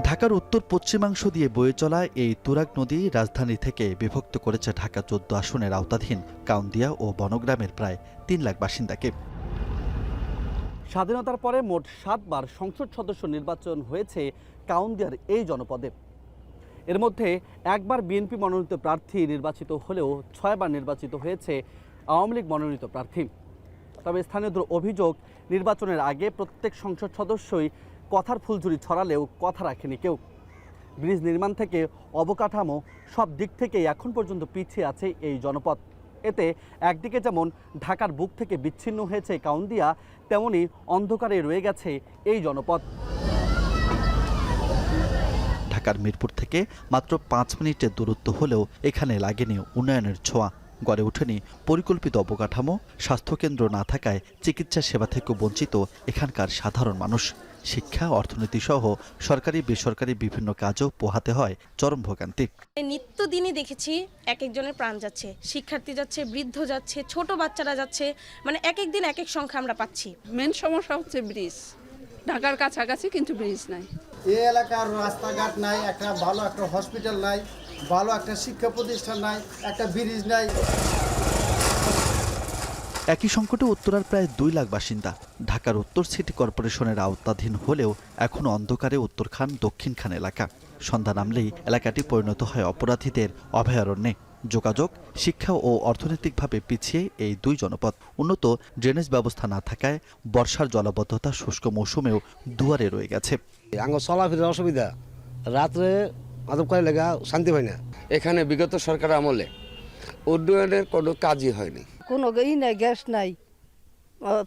ঢাকার উত্তর পশ্চিমাংশ দিয়ে বয়ে চলা এই তুরাগ নদী রাজধানী থেকে বিভক্ত করেছে ঢাকা 14 আসনের আওতাধীন কাউন্দিয়া ও বনগ্রামের প্রায় 3 লাখ বাসিন্দাকে। স্বাধীনতার পরে মোট 7 বার সংসদ সদস্য নির্বাচন হয়েছে কাউন্দিয়ার এই জনপদে। এর মধ্যে একবার বিএনপি মনোনীত প্রার্থী নির্বাচিত হলেও 6 বার নির্বাচিত হয়েছে আওয়ামী লীগ মনোনীত প্রার্থী। তবে স্থানীয়দের অভিযোগ, নির্বাচনের আগে প্রত্যেক সংসদ সদস্যই কথার ফুলঝুরি ছড়ালেও কথা রাখেনি কেউ। ব্রিজ নির্মাণ থেকে অবকাঠামো সব দিক থেকেই এখন পর্যন্ত পিছিয়ে আছে এই জনপদ। এতে একদিকে যেমন ঢাকার বুক থেকে বিচ্ছিন্ন হয়েছে কাউন্দিয়া, তেমনি অন্ধকারে রয়ে গেছে এই জনপদ। ঢাকার মিরপুর থেকে মাত্র 5 মিনিটের দূরত্ব হলেও এখানে লাগেনি উন্নয়নের ছোঁয়া, গড়ে ওঠেনি পরিকল্পিত অবকাঠামো, স্বাস্থ্যকেন্দ্র না থাকায় চিকিৎসা সেবা থেকেও বঞ্চিত এখানকার সাধারণ মানুষ। শিক্ষা, অর্থনীতি সহ সরকারি বেসরকারি বিভিন্ন কাজও পোহাতে হয় চরম ভোগান্তি। নিত্যদিনই দেখেছি এক একজনের প্রাণ যাচ্ছে, শিক্ষার্থী যাচ্ছে, বৃদ্ধ যাচ্ছে, ছোট বাচ্চারা যাচ্ছে, মানে এক এক দিন এক এক সংখ্যা আমরা পাচ্ছি। মেন সমস্যা হচ্ছে ব্রিজ, ঢাকার কাছাকাছি কিন্তু ব্রিজ নাই। এই এলাকার রাস্তাঘাট নাই, একটা ভালো একটা হসপিটাল নাই, ভালো একটা শিক্ষা প্রতিষ্ঠান নাই, একটা ব্রিজ নাই। একই সংকটে উত্তরার প্রায় 2 লাখ বাসিন্দা। ঢাকার উত্তর সিটি কর্পোরেশনের আওতাধীন হলেও এখনও অন্ধকারে উত্তরখান দক্ষিণখান এলাকা। সন্ধ্যা নামলেই এলাকাটি পরিণত হয় অপরাধীদের অভয়ারণ্যে। যোগাযোগ, শিক্ষা ও অর্থনৈতিকভাবে পিছিয়ে এই 2 জনপদ। উন্নত ড্রেনেজ ব্যবস্থা না থাকায় বর্ষার জলাবদ্ধতা শুষ্ক মৌসুমেও দুয়ারে রয়ে গেছে। চলাফেরার অসুবিধা, রাত্রে আদব করে লেগা শান্তি হয় না। এখানে বিগত সরকার আমলে উন্নয়নের কোনো কাজই হয়নি। কোনো নাই, গ্যাস নাই,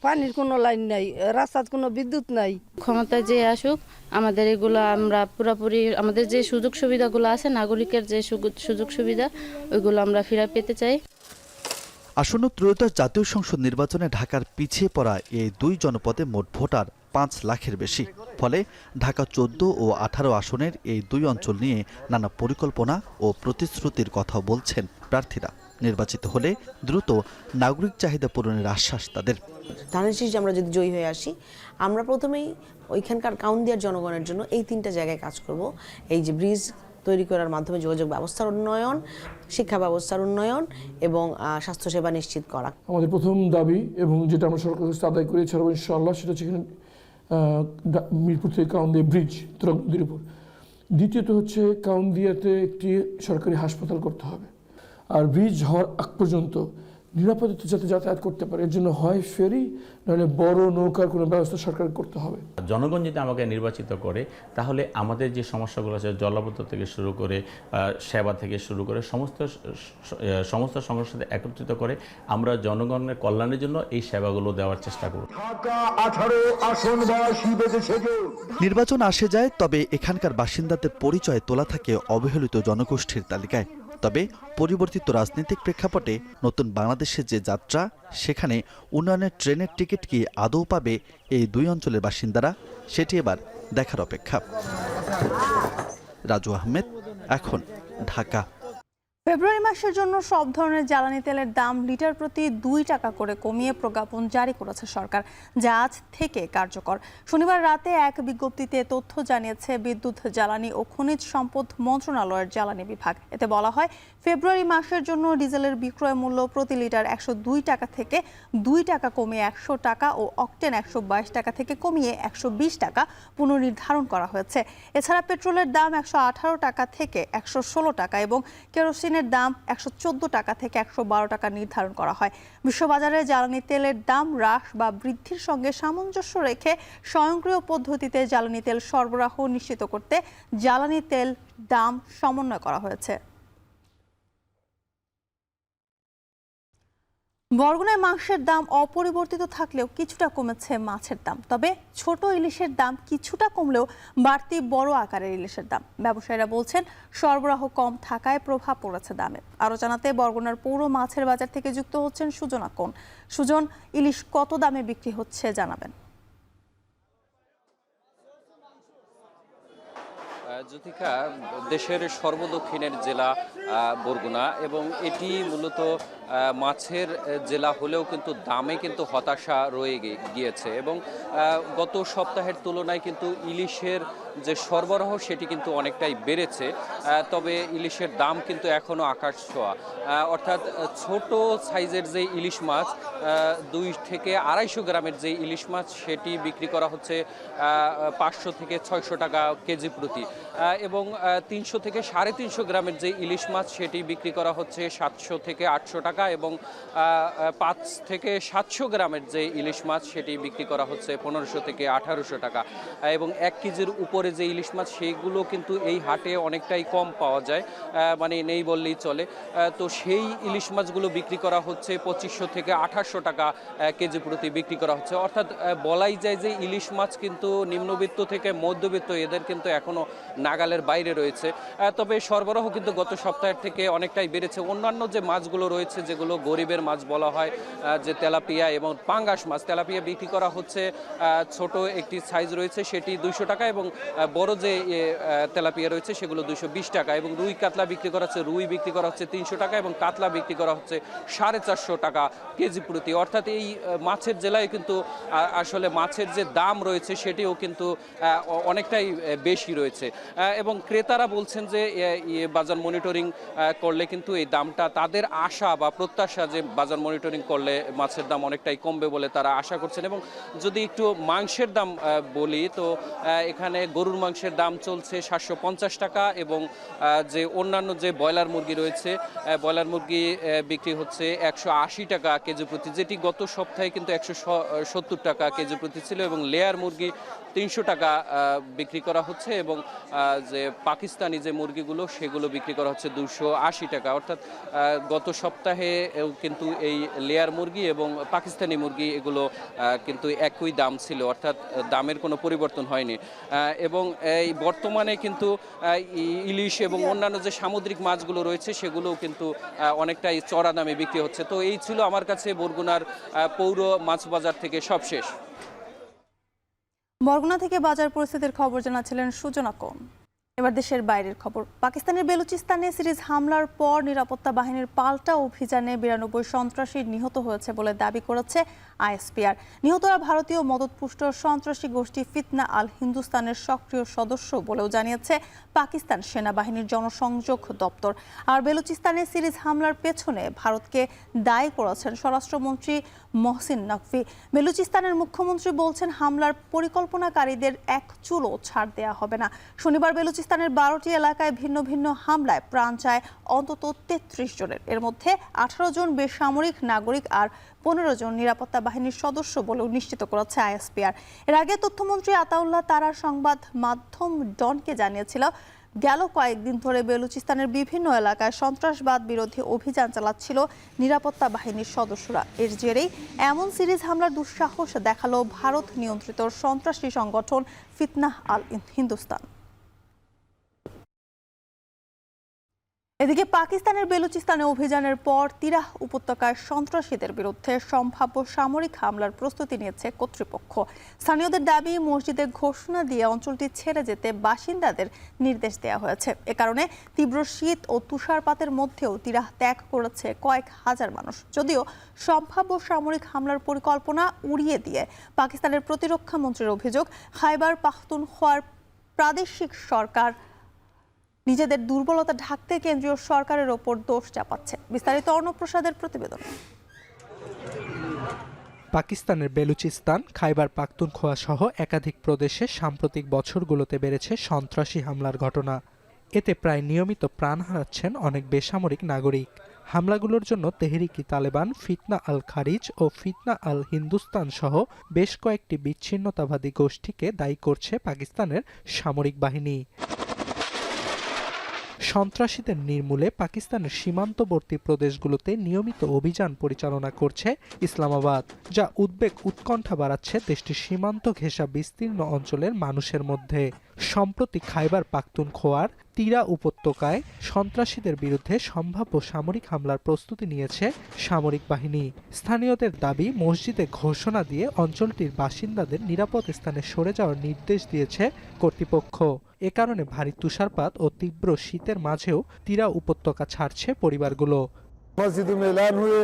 পানির কোনো লাইন নাই, রাস্তার কোনো বিদ্যুৎ নাই। ক্ষমতায় যে আসুক আমাদের এগুলো আমরা পুরোপুরি আমাদের যে সুযোগ সুবিধাগুলো আছে, নাগরিকের যে সুযোগ সুবিধা, ওইগুলো আমরা ফিরে পেতে চাই। আসন্ন ত্রয়োদশ জাতীয় সংসদ নির্বাচনে ঢাকার পিছিয়ে পড়া এই 2 জনপদে মোট ভোটার 5 লাখের বেশি। ফলে ঢাকা 14 ও 18 আসনের এই 2 অঞ্চল নিয়ে নানা পরিকল্পনা ও প্রতিশ্রুতির কথা বলছেন প্রার্থীরা। নির্বাচিত হলে দ্রুত নাগরিক চাহিদা পূরণের আশ্বাস তাদের। ধানের শীষ আমরা যদি জয়ী হয়ে আসি, আমরা প্রথমেই ওইখানকার কাউন্দিয়ার জনগণের জন্য এই 3টা জায়গায় কাজ করব। এই যে ব্রিজ তৈরি করার মাধ্যমে যোগাযোগ ব্যবস্থার উন্নয়ন, শিক্ষা ব্যবস্থার উন্নয়ন এবং স্বাস্থ্যসেবা নিশ্চিত করা। আমাদের প্রথম দাবি এবং যেটা আমরা সরকারের কাছে আদায় করে ছাড়বো ইনশাআল্লাহ, সেটা হচ্ছে মিরপুর থেকে কাউন্দিয়া ব্রিজ তুরাগ নদীর উপর। দ্বিতীয়ত হচ্ছে কাউন্দিয়াতে একটি সরকারি হাসপাতাল করতে হবে। আর ব্রিজ হওয়ার আগ পর্যন্ত নিরাপদে যাতে যাতায়াত করতে পারে, এর জন্য হয় ফেরি নাহলে বড় নৌকার কোনো ব্যবস্থা সরকার করতে হবে। জনগণ যদি আমাকে নির্বাচিত করে তাহলে আমাদের যে সমস্যাগুলো আছে, জলাবদ্ধ থেকে শুরু করে সেবা থেকে শুরু করে সমস্ত সমস্যাতে একত্রিত করে আমরা জনগণের কল্যাণের জন্য এই সেবাগুলো দেওয়ার চেষ্টা করব। নির্বাচন আসে যায়, তবে এখানকার বাসিন্দাদের পরিচয় তোলা থাকে অবহেলিত জনগোষ্ঠীর তালিকায়। তবে পরিবর্তিত রাজনৈতিক প্রেক্ষাপটে নতুন বাংলাদেশের যে যাত্রা, সেখানে উন্নয়নের ট্রেনের টিকিট কি আদৌ পাবে এই 2 অঞ্চলের বাসিন্দারা, সেটি এবার দেখার অপেক্ষা। রাজু আহমেদ, এখন, ঢাকা। ফেব্রুয়ারি মাসের জন্য সব ধরনের জ্বালানি তেলের দাম লিটার প্রতি 2 টাকা করে কমিয়ে প্রজ্ঞাপন জারি করেছে সরকার, যা আজ থেকে কার্যকর। শনিবার রাতে এক বিজ্ঞপ্তিতে তথ্য জানিয়েছে বিদ্যুৎ, জ্বালানি ও খনিজ সম্পদ মন্ত্রণালয়ের জ্বালানি বিভাগ। এতে বলা হয়, ফেব্রুয়ারি মাসের জন্য ডিজেলের বিক্রয় মূল্য প্রতি লিটার 102 টাকা থেকে 2 টাকা কমিয়ে 100 টাকা ও অকটেন 122 টাকা থেকে কমিয়ে 120 টাকা পুনর্নির্ধারণ করা হয়েছে। এছাড়া পেট্রোলের দাম 118 টাকা থেকে 116 টাকা এবং কেরোসিন দাম 114 টাকা থেকে 112 টাকা নির্ধারণ করা হয়। বিশ্ববাজারে জ্বালানি তেলের দাম হ্রাস বা বৃদ্ধির সঙ্গে সামঞ্জস্য রেখে স্বয়ংক্রিয় পদ্ধতিতে জ্বালানি তেল সরবরাহ নিশ্চিত করতে জ্বালানি তেল দাম সমন্বয় করা হয়েছে। বরগুনায় মাংসের দাম অপরিবর্তিত থাকলেও কিছুটা কমেছে মাছের দাম। তবে ছোট ইলিশের দাম কিছুটা কমলেও বাড়তি বড় আকারের ইলিশের দাম। ব্যবসায়ীরা বলছেন সরবরাহ কম থাকায় প্রভাব পড়েছে দামে। আরও জানাতে বরগুনার পৌর মাছের বাজার থেকে যুক্ত হচ্ছেন সুজন আকন। সুজন, ইলিশ কত দামে বিক্রি হচ্ছে জানাবেন। জ্যোতিকা, দেশের সর্বদক্ষিণের জেলা বরগুনা এবং এটি মূলত মাছের জেলা হলেও কিন্তু দামে কিন্তু হতাশা রয়ে গিয়েছে এবং গত সপ্তাহের তুলনায় কিন্তু ইলিশের যে সরবরাহ সেটি কিন্তু অনেকটাই বেড়েছে। তবে ইলিশের দাম কিন্তু এখনও আকাশ ছোঁয়া। অর্থাৎ ছোট সাইজের যে ইলিশ মাছ 2 থেকে 250 গ্রামের যে ইলিশ মাছ সেটি বিক্রি করা হচ্ছে 500 থেকে 600 টাকা কেজি প্রতি এবং 300 থেকে 350 গ্রামের যে ইলিশ মাছ সেটি বিক্রি করা হচ্ছে 700 থেকে 800 টাকা এবং 5 থেকে 700 গ্রামের যে ইলিশ মাছ সেটি বিক্রি করা হচ্ছে 1500 থেকে 1800 টাকা এবং 1 কেজির উপরে যে ইলিশ মাছ সেগুলো কিন্তু এই হাটে অনেকটাই কম পাওয়া যায়, মানে নেই বললেই চলে। তো সেই ইলিশ মাছগুলো বিক্রি করা হচ্ছে 2500 থেকে 2800 টাকা কেজি প্রতি বিক্রি করা হচ্ছে। অর্থাৎ বলাই যায় যে ইলিশ মাছ কিন্তু নিম্নবিত্ত থেকে মধ্যবিত্ত এদের কিন্তু এখনও নাগালের বাইরে রয়েছে। তবে সরবরাহ কিন্তু গত সপ্তাহের থেকে অনেকটাই বেড়েছে। অন্যান্য যে মাছগুলো রয়েছে যেগুলো গরিবের মাছ বলা হয়, যে তেলাপিয়া এবং পাঙ্গাস মাছ, তেলাপিয়া বিক্রি করা হচ্ছে ছোট একটি সাইজ রয়েছে সেটি 200 টাকা এবং বড় যে তেলাপিয়া রয়েছে সেগুলো 220 টাকা এবং রুই কাতলা বিক্রি করা হচ্ছে, রুই বিক্রি করা হচ্ছে 300 টাকা এবং কাতলা বিক্রি করা হচ্ছে 450 টাকা কেজি প্রতি। অর্থাৎ এই মাছের জেলায় কিন্তু আসলে মাছের যে দাম রয়েছে সেটিও কিন্তু অনেকটাই বেশি রয়েছে এবং ক্রেতারা বলছেন যে বাজার মনিটরিং করলে কিন্তু এই দামটা তাদের আশা বা প্রত্যাশা যে বাজার মনিটরিং করলে মাছের দাম অনেকটাই কমবে বলে তারা আশা করছেন। এবং যদি একটু মাংসের দাম বলি তো এখানে গরুর মাংসের দাম চলছে 750 টাকা এবং যে অন্যান্য যে ব্রয়লার মুরগি রয়েছে ব্রয়লার মুরগি বিক্রি হচ্ছে 180 টাকা কেজি প্রতি, যেটি গত সপ্তাহে কিন্তু 170 টাকা কেজি প্রতি ছিল এবং লেয়ার মুরগি 300 টাকা বিক্রি করা হচ্ছে এবং যে পাকিস্তানি যে মুরগিগুলো সেগুলো বিক্রি করা হচ্ছে 280 টাকা। অর্থাৎ গত সপ্তাহে কিন্তু এই লেয়ার মুরগি এবং পাকিস্তানি মুরগি এগুলো কিন্তু একই দাম ছিল, অর্থাৎ দামের কোনো পরিবর্তন হয়নি। এবং এই বর্তমানে কিন্তু ইলিশ এবং অন্যান্য যে সামুদ্রিক মাছগুলো রয়েছে সেগুলোও কিন্তু অনেকটাই চড়া দামে বিক্রি হচ্ছে। তো এই ছিল আমার কাছে বরগুনার পৌর মাছ বাজার থেকে সবশেষ। বরগুনা থেকে বাজার পরিস্থিতির খবর জানাচ্ছিলেন সুজন আকন। এবার দেশের বাইরের খবর। পাকিস্তানের বেলুচিস্তানে সিরিজ হামলার পর নিরাপত্তা বাহিনীর পাল্টা অভিযানে 92 সন্ত্রাসী নিহত হয়েছে বলে দাবি করেছে আইএসপিআর। নিহতরা ভারতীয় মদতপুষ্ট সন্ত্রাসী গোষ্ঠী ফিতনা আল হিন্দুস্তানের সক্রিয় সদস্য বলেও জানিয়েছে পাকিস্তান সেনাবাহিনীর জনসংযোগ দপ্তর। আর বেলুচিস্তানে সিরিজ হামলার পেছনে ভারতকে দায়ী করেছেন স্বরাষ্ট্রমন্ত্রী মহসিন নকভি। বেলুচিস্তানের মুখ্যমন্ত্রী বলছেন হামলার পরিকল্পনাকারীদের এক চুলও ছাড় দেওয়া হবে না। শনিবার বেলুচিস্তানের 12টি এলাকায় ভিন্ন ভিন্ন হামলায় প্রাণ যায় অন্তত 33 জনের। এর মধ্যে 18 জন বেসামরিক নাগরিক আর 15 জন নিরাপত্তা বাহিনীর সদস্য বলেও নিশ্চিত করেছে আইএসপিআর। এর আগে তথ্যমন্ত্রী আতাউল্লাহ তারা সংবাদ মাধ্যম ডনকে জানিয়েছিল গেল কয়েকদিন ধরে বেলুচিস্তানের বিভিন্ন এলাকায় সন্ত্রাসবাদ বিরোধী অভিযান চালাচ্ছিল নিরাপত্তা বাহিনীর সদস্যরা। এর জেরেই এমন সিরিজ হামলার দুঃসাহস দেখালো ভারত নিয়ন্ত্রিত সন্ত্রাসী সংগঠন ফিতনা আল হিন্দুস্তান। এদিকে পাকিস্তানের বেলুচিস্তানে অভিযানের পর তিরাহ উপত্যকায় সন্ত্রাসীদের বিরুদ্ধে সম্ভাব্য সামরিক হামলার প্রস্তুতি নিয়েছে কর্তৃপক্ষ। স্থানীয়দের দাবি মসজিদে ঘোষণা দিয়ে অঞ্চলটি ছেড়ে যেতে বাসিন্দাদের নির্দেশ দেওয়া হয়েছে। এ কারণে তীব্র শীত ও তুষারপাতের মধ্যেও তিরাহ ত্যাগ করেছে কয়েক হাজার মানুষ। যদিও সম্ভাব্য সামরিক হামলার পরিকল্পনা উড়িয়ে দিয়ে পাকিস্তানের প্রতিরক্ষা মন্ত্রীর অভিযোগ খাইবার পাখতুনখোয়ার প্রাদেশিক সরকার নিজেদের দুর্বলতা ঢাকতে কেন্দ্রীয় সরকারের ওপর দোষ চাপাচ্ছে। বিস্তারিত অর্ণব প্রসাদের প্রতিবেদন। পাকিস্তানের বেলুচিস্তান, খাইবার পাখতুনখোয়া সহ একাধিক প্রদেশে সাম্প্রতিক বছরগুলোতে বেড়েছে সন্ত্রাসী হামলার ঘটনা। এতে প্রায় নিয়মিত প্রাণ হারাচ্ছেন অনেক বেসামরিক নাগরিক। হামলাগুলোর জন্য তেহরিকি তালেবান, ফিতনা আল খারিজ ও ফিতনা আল হিন্দুস্তান সহ বেশ কয়েকটি বিচ্ছিন্নতাবাদী গোষ্ঠীকে দায়ী করছে পাকিস্তানের সামরিক বাহিনী। সন্ত্রাসীদের নির্মূলে পাকিস্তানের সীমান্তবর্তী প্রদেশগুলোতে নিয়মিত অভিযান পরিচালনা করছে ইসলামাবাদ, যা উদ্বেগ উৎকণ্ঠা বাড়াচ্ছে দেশটির সীমান্ত ঘেঁষা বিস্তীর্ণ অঞ্চলের মানুষের মধ্যে। সম্প্রতি খাইবার পাখতুনখোয়ার তিরা উপত্যকায় সন্ত্রাসীদের বিরুদ্ধে সম্ভাব্য সামরিক হামলার প্রস্তুতি নিয়েছে সামরিক বাহিনী। স্থানীয়দের দাবি, মসজিদে ঘোষণা দিয়ে অঞ্চলটির বাসিন্দাদের নিরাপদ স্থানে সরে যাওয়ার নির্দেশ দিয়েছে কর্তৃপক্ষ। এ কারণে ভারী তুষারপাত ও তীব্র শীতের মাঝেও তিরা উপত্যকা ছাড়ছে পরিবারগুলো। मस्जिदों में ऐलान हुए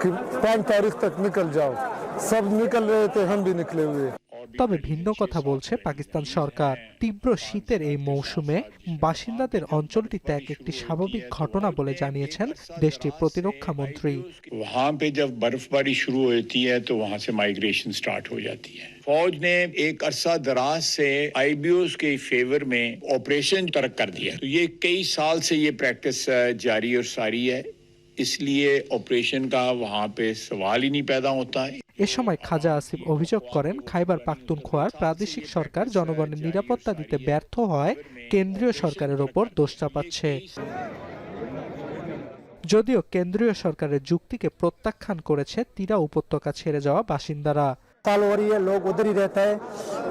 कि 5 तारीख तक निकल जाओ, सब निकल रहे थे, हम भी निकले हुए। তবে ভিন্ন কথা বলছে পাকিস্তান সরকার। তীব্র শীতের এই মৌসুমে বাসিন্দাদের অঞ্চলটি ত্যাগ একটি স্বাভাবিক ঘটনা বলে জানিয়েছেন দেশটির প্রতিরক্ষা মন্ত্রী। वहाँ पे जब बर्फबारी शुरू होती है तो वहाँ से माइग्रेशन स्टार्ट हो जाती है। फौज ने एक अरसा दराज से आईबीओस के फेवर में ऑपरेशन तर्क कर दिया। तो ये कई साल से ये प्रैक्टिस जारी और सारी है, इसलिए ऑपरेशन का वहाँ पे सवाल ही नहीं पैदा होता है। এ সময় খাজা আসিফ অভিযোগ করেন, খাইবার পাখতুনখোয়ার প্রাদেশিক সরকার জনগণের নিরাপত্তা দিতে ব্যর্থ হয় কেন্দ্রীয় সরকারের ওপর দোষ চাপাচ্ছে। যদিও কেন্দ্রীয় সরকারের যুক্তিকে প্রত্যাখ্যান করেছে তিরা উপত্যকা ছেড়ে যাওয়া বাসিন্দারা। साल हो रही है, लोग उधर ही रहता है,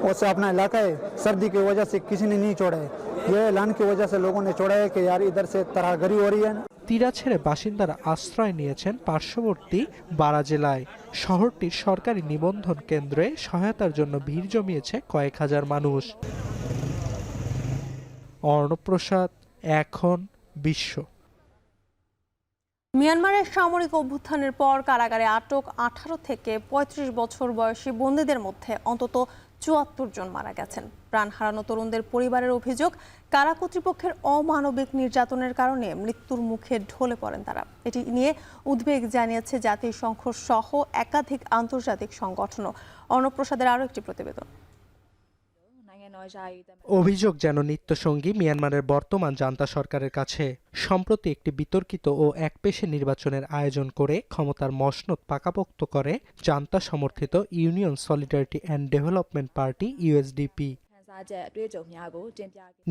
उससे अपना इलाका है, सर्दी की वजह से किसी ने नहीं छोड़ा है। ये ऐलान की वजह से लोगों ने छोड़ा है कि यार इधर से तराहगरी हो रही है। তিরা ছেড়ে বাসিন্দারা আশ্রয় নিয়েছেন পার্শ্ববর্তী বারা জেলায়। শহরটির সরকারি নিবন্ধন কেন্দ্রে সহায়তার জন্য ভিড় জমিয়েছে কয়েক হাজার মানুষ। অর্ণব প্রসাদ, এখন বিশ্ব। মিয়ানমারের সামরিক অভ্যুত্থানের পর কারাগারে আটক 18 থেকে 35 বছর বয়সী বন্দীদের মধ্যে অন্তত 74 জন মারা গেছেন। প্রাণ হারানো তরুণদের পরিবারের অভিযোগ, কারা কর্তৃপক্ষের অমানবিক নির্যাতনের কারণে মৃত্যুর মুখে ঢলে পড়েন তারা। এটি নিয়ে উদ্বেগ জানিয়েছে জাতিসংঘ সহ একাধিক আন্তর্জাতিক সংগঠনও। অর্ণব প্রসাদের আরও একটি প্রতিবেদন। অভিযোগ যেন নিত্যসঙ্গী মিয়ানমারের বর্তমান জান্তা সরকারের কাছে। সম্প্রতি একটি বিতর্কিত ও একপেশে নির্বাচনের আয়োজন করে ক্ষমতার মসনদ পাকাপোক্ত করে জান্তা সমর্থিত union solidarity and development party USDP.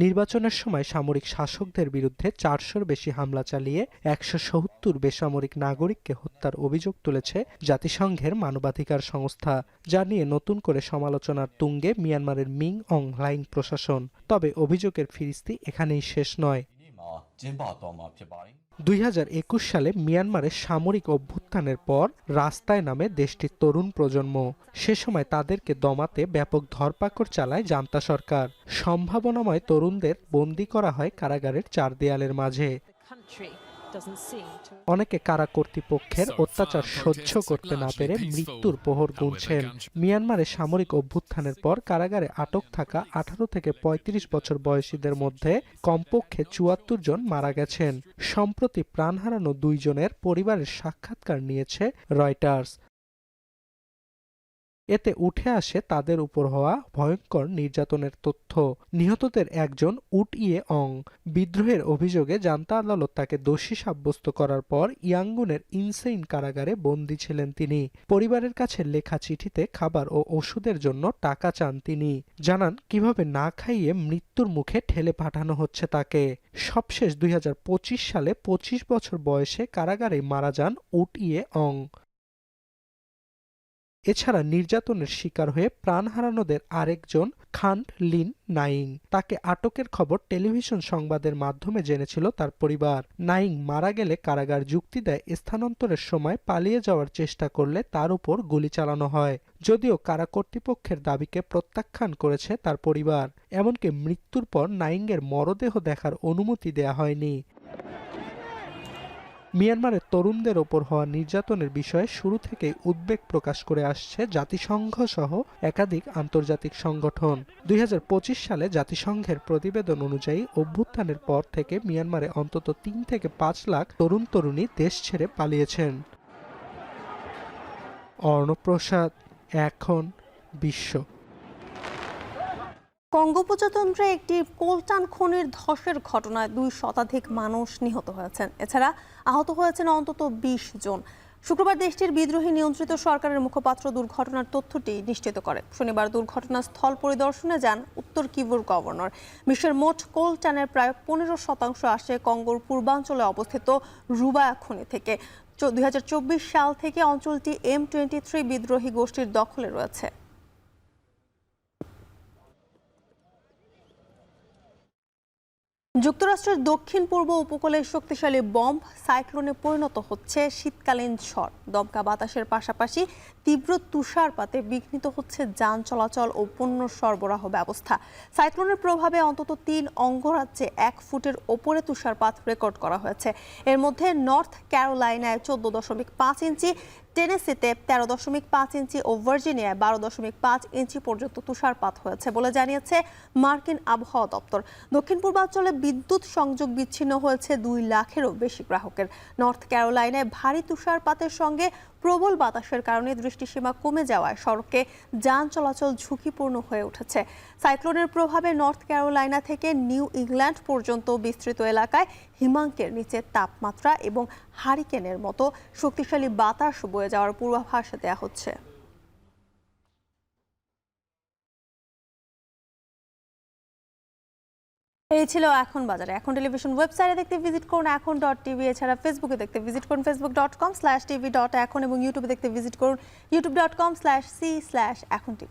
নির্বাচনের সময় সামরিক শাসকদের বিরুদ্ধে 400-র বেশি হামলা চালিয়ে 170 বেসামরিক নাগরিককে হত্যার অভিযোগ তুলেছে জাতিসংঘের মানবাধিকার সংস্থা, যা নিয়ে নতুন করে সমালোচনার তুঙ্গে মিয়ানমারের মিং অং হ্লাইং প্রশাসন। তবে অভিযোগের ফিরিস্তি এখানেই শেষ নয়। 2021 সালে মিয়ানমারের সামরিক অভ্যুত্থানের পর রাস্তায় নামে দেশটির তরুণ প্রজন্ম। সে সময় তাদেরকে দমাতে ব্যাপক ধরপাকড় চালায় জান্তা সরকার। সম্ভাবনাময় তরুণদের বন্দী করা হয় কারাগারের 4 দেয়ালের মাঝে। অনেকে কারা কর্তৃপক্ষের অত্যাচার সহ্য করতে না পেরে মৃত্যুর প্রহর গুনছেন। মিয়ানমারের সামরিক অভ্যুত্থানের পর কারাগারে আটক থাকা 18 থেকে 35 বছর বয়সীদের মধ্যে কমপক্ষে 74 জন মারা গেছেন। সম্প্রতি প্রাণ হারানো 2 জনের পরিবারের সাক্ষাৎকার নিয়েছে রয়টার্স। এতে উঠে আসে তাদের উপর হওয়া ভয়ঙ্কর নির্যাতনের তথ্য। নিহতদের একজন উট ইয়ে অং। বিদ্রোহের অভিযোগে জান্তা আদালত তাকে দোষী সাব্যস্ত করার পর ইয়াঙ্গুনের ইনসেইন কারাগারে বন্দী ছিলেন তিনি। পরিবারের কাছে লেখা চিঠিতে খাবার ও ওষুধের জন্য টাকা চান তিনি। জানান কিভাবে না খাইয়ে মৃত্যুর মুখে ঠেলে পাঠানো হচ্ছে তাকে। সবশেষ 2025 সালে 25 বছর বয়সে কারাগারে মারা যান উট ইয়ে অং। এছাড়া নির্যাতনের শিকার হয়ে প্রাণ হারানোদের আরেকজন খান্ট লিন নাইং। তাকে আটকের খবর টেলিভিশন সংবাদের মাধ্যমে জেনেছিল তার পরিবার। নাইং মারা গেলে কারাগার যুক্তি দেয় স্থানান্তরের সময় পালিয়ে যাওয়ার চেষ্টা করলে তার উপর গুলি চালানো হয়। যদিও কারা কর্তৃপক্ষের দাবিকে প্রত্যাখ্যান করেছে তার পরিবার। এমনকি মৃত্যুর পর নাইংয়ের মরদেহ দেখার অনুমতি দেয়া হয়নি। মিয়ানমারের তরুণদের ওপর হওয়া নির্যাতনের বিষয়ে শুরু থেকেই উদ্বেগ প্রকাশ করে আসছে জাতিসংঘ সহ একাধিক আন্তর্জাতিক সংগঠন। 2025 সালে জাতিসংঘের প্রতিবেদন অনুযায়ী অভ্যুত্থানের পর থেকে মিয়ানমারে অন্তত 3 থেকে 5 লাখ তরুণ তরুণী দেশ ছেড়ে পালিয়েছেন। অর্ণব প্রসাদ, এখন বিশ্ব। কঙ্গো প্রজাতন্ত্রে একটি কোলটান খনির ধসের ঘটনায় 2 শতাধিক মানুষ নিহত হয়েছেন। এছাড়া আহত হয়েছেন অন্তত 20 জন। শুক্রবার দেশটির বিদ্রোহী নিয়ন্ত্রিত সরকারের মুখপাত্র দুর্ঘটনার তথ্যটি নিশ্চিত করে। শনিবার দুর্ঘটনাস্থল পরিদর্শনে যান উত্তর কিভুর গভর্নর। বিশ্বের মোট কোলটানের প্রায় 15% আসে কঙ্গোর পূর্বাঞ্চলে অবস্থিত রুবায়া খনি থেকে। 2024 সাল থেকে অঞ্চলটি M23 বিদ্রোহী গোষ্ঠীর দখলে রয়েছে। যুক্তরাষ্ট্রের দক্ষিণ পূর্ব উপকূলে শক্তিশালী বম্ব সাইক্লোনে পরিণত হচ্ছে শীতকালীন ঝড়। দমকা বাতাসের পাশাপাশি তীব্র তুষারপাতে বিঘ্নিত হচ্ছে যান চলাচল ও পণ্য সরবরাহ ব্যবস্থা। সাইক্লোনের প্রভাবে অন্তত 3 অঙ্গরাজ্যে 1 ফুটের ওপরে তুষারপাত রেকর্ড করা হয়েছে। এর মধ্যে নর্থ ক্যারোলাইনায় 14.5 ইঞ্চি, টেনেসিতে 13.5 ইঞ্চি ও ভার্জিনিয়ায় 12.5 ইঞ্চি পর্যন্ত তুষারপাত হয়েছে বলে জানিয়েছে মার্কিন আবহাওয়া দপ্তর। দক্ষিণ পূর্বাঞ্চলে বিদ্যুৎ সংযোগ বিচ্ছিন্ন হয়েছে 2 লাখেরও বেশি গ্রাহকের। নর্থ ক্যারোলাইনায় ভারী তুষারপাতের সঙ্গে প্রবল বাতাসের কারণে দৃষ্টিসীমা কমে যাওয়ায় সড়কে যান চলাচল ঝুঁকিপূর্ণ হয়ে উঠেছে। সাইক্লোনের প্রভাবে নর্থ ক্যারোলাইনা থেকে নিউ ইংল্যান্ড পর্যন্ত বিস্তৃত এলাকায় হিমাঙ্কের নিচে তাপমাত্রা এবং হারিকেনের মতো শক্তিশালী বাতাস বয়ে যাওয়ার পূর্বাভাস দেওয়া হচ্ছে। এই ছিল এখন বাজারে। এখন টেলিভিশন ওয়েবসাইটে দেখতে ভিজিট করুন এখন.tv। এছাড়া ফেসবুকে দেখতে ভিজিট করুন facebook.com/tv.এখন এবং ইউটিউবে দেখতে ভিজিট করুন youtube.com/c/echontv।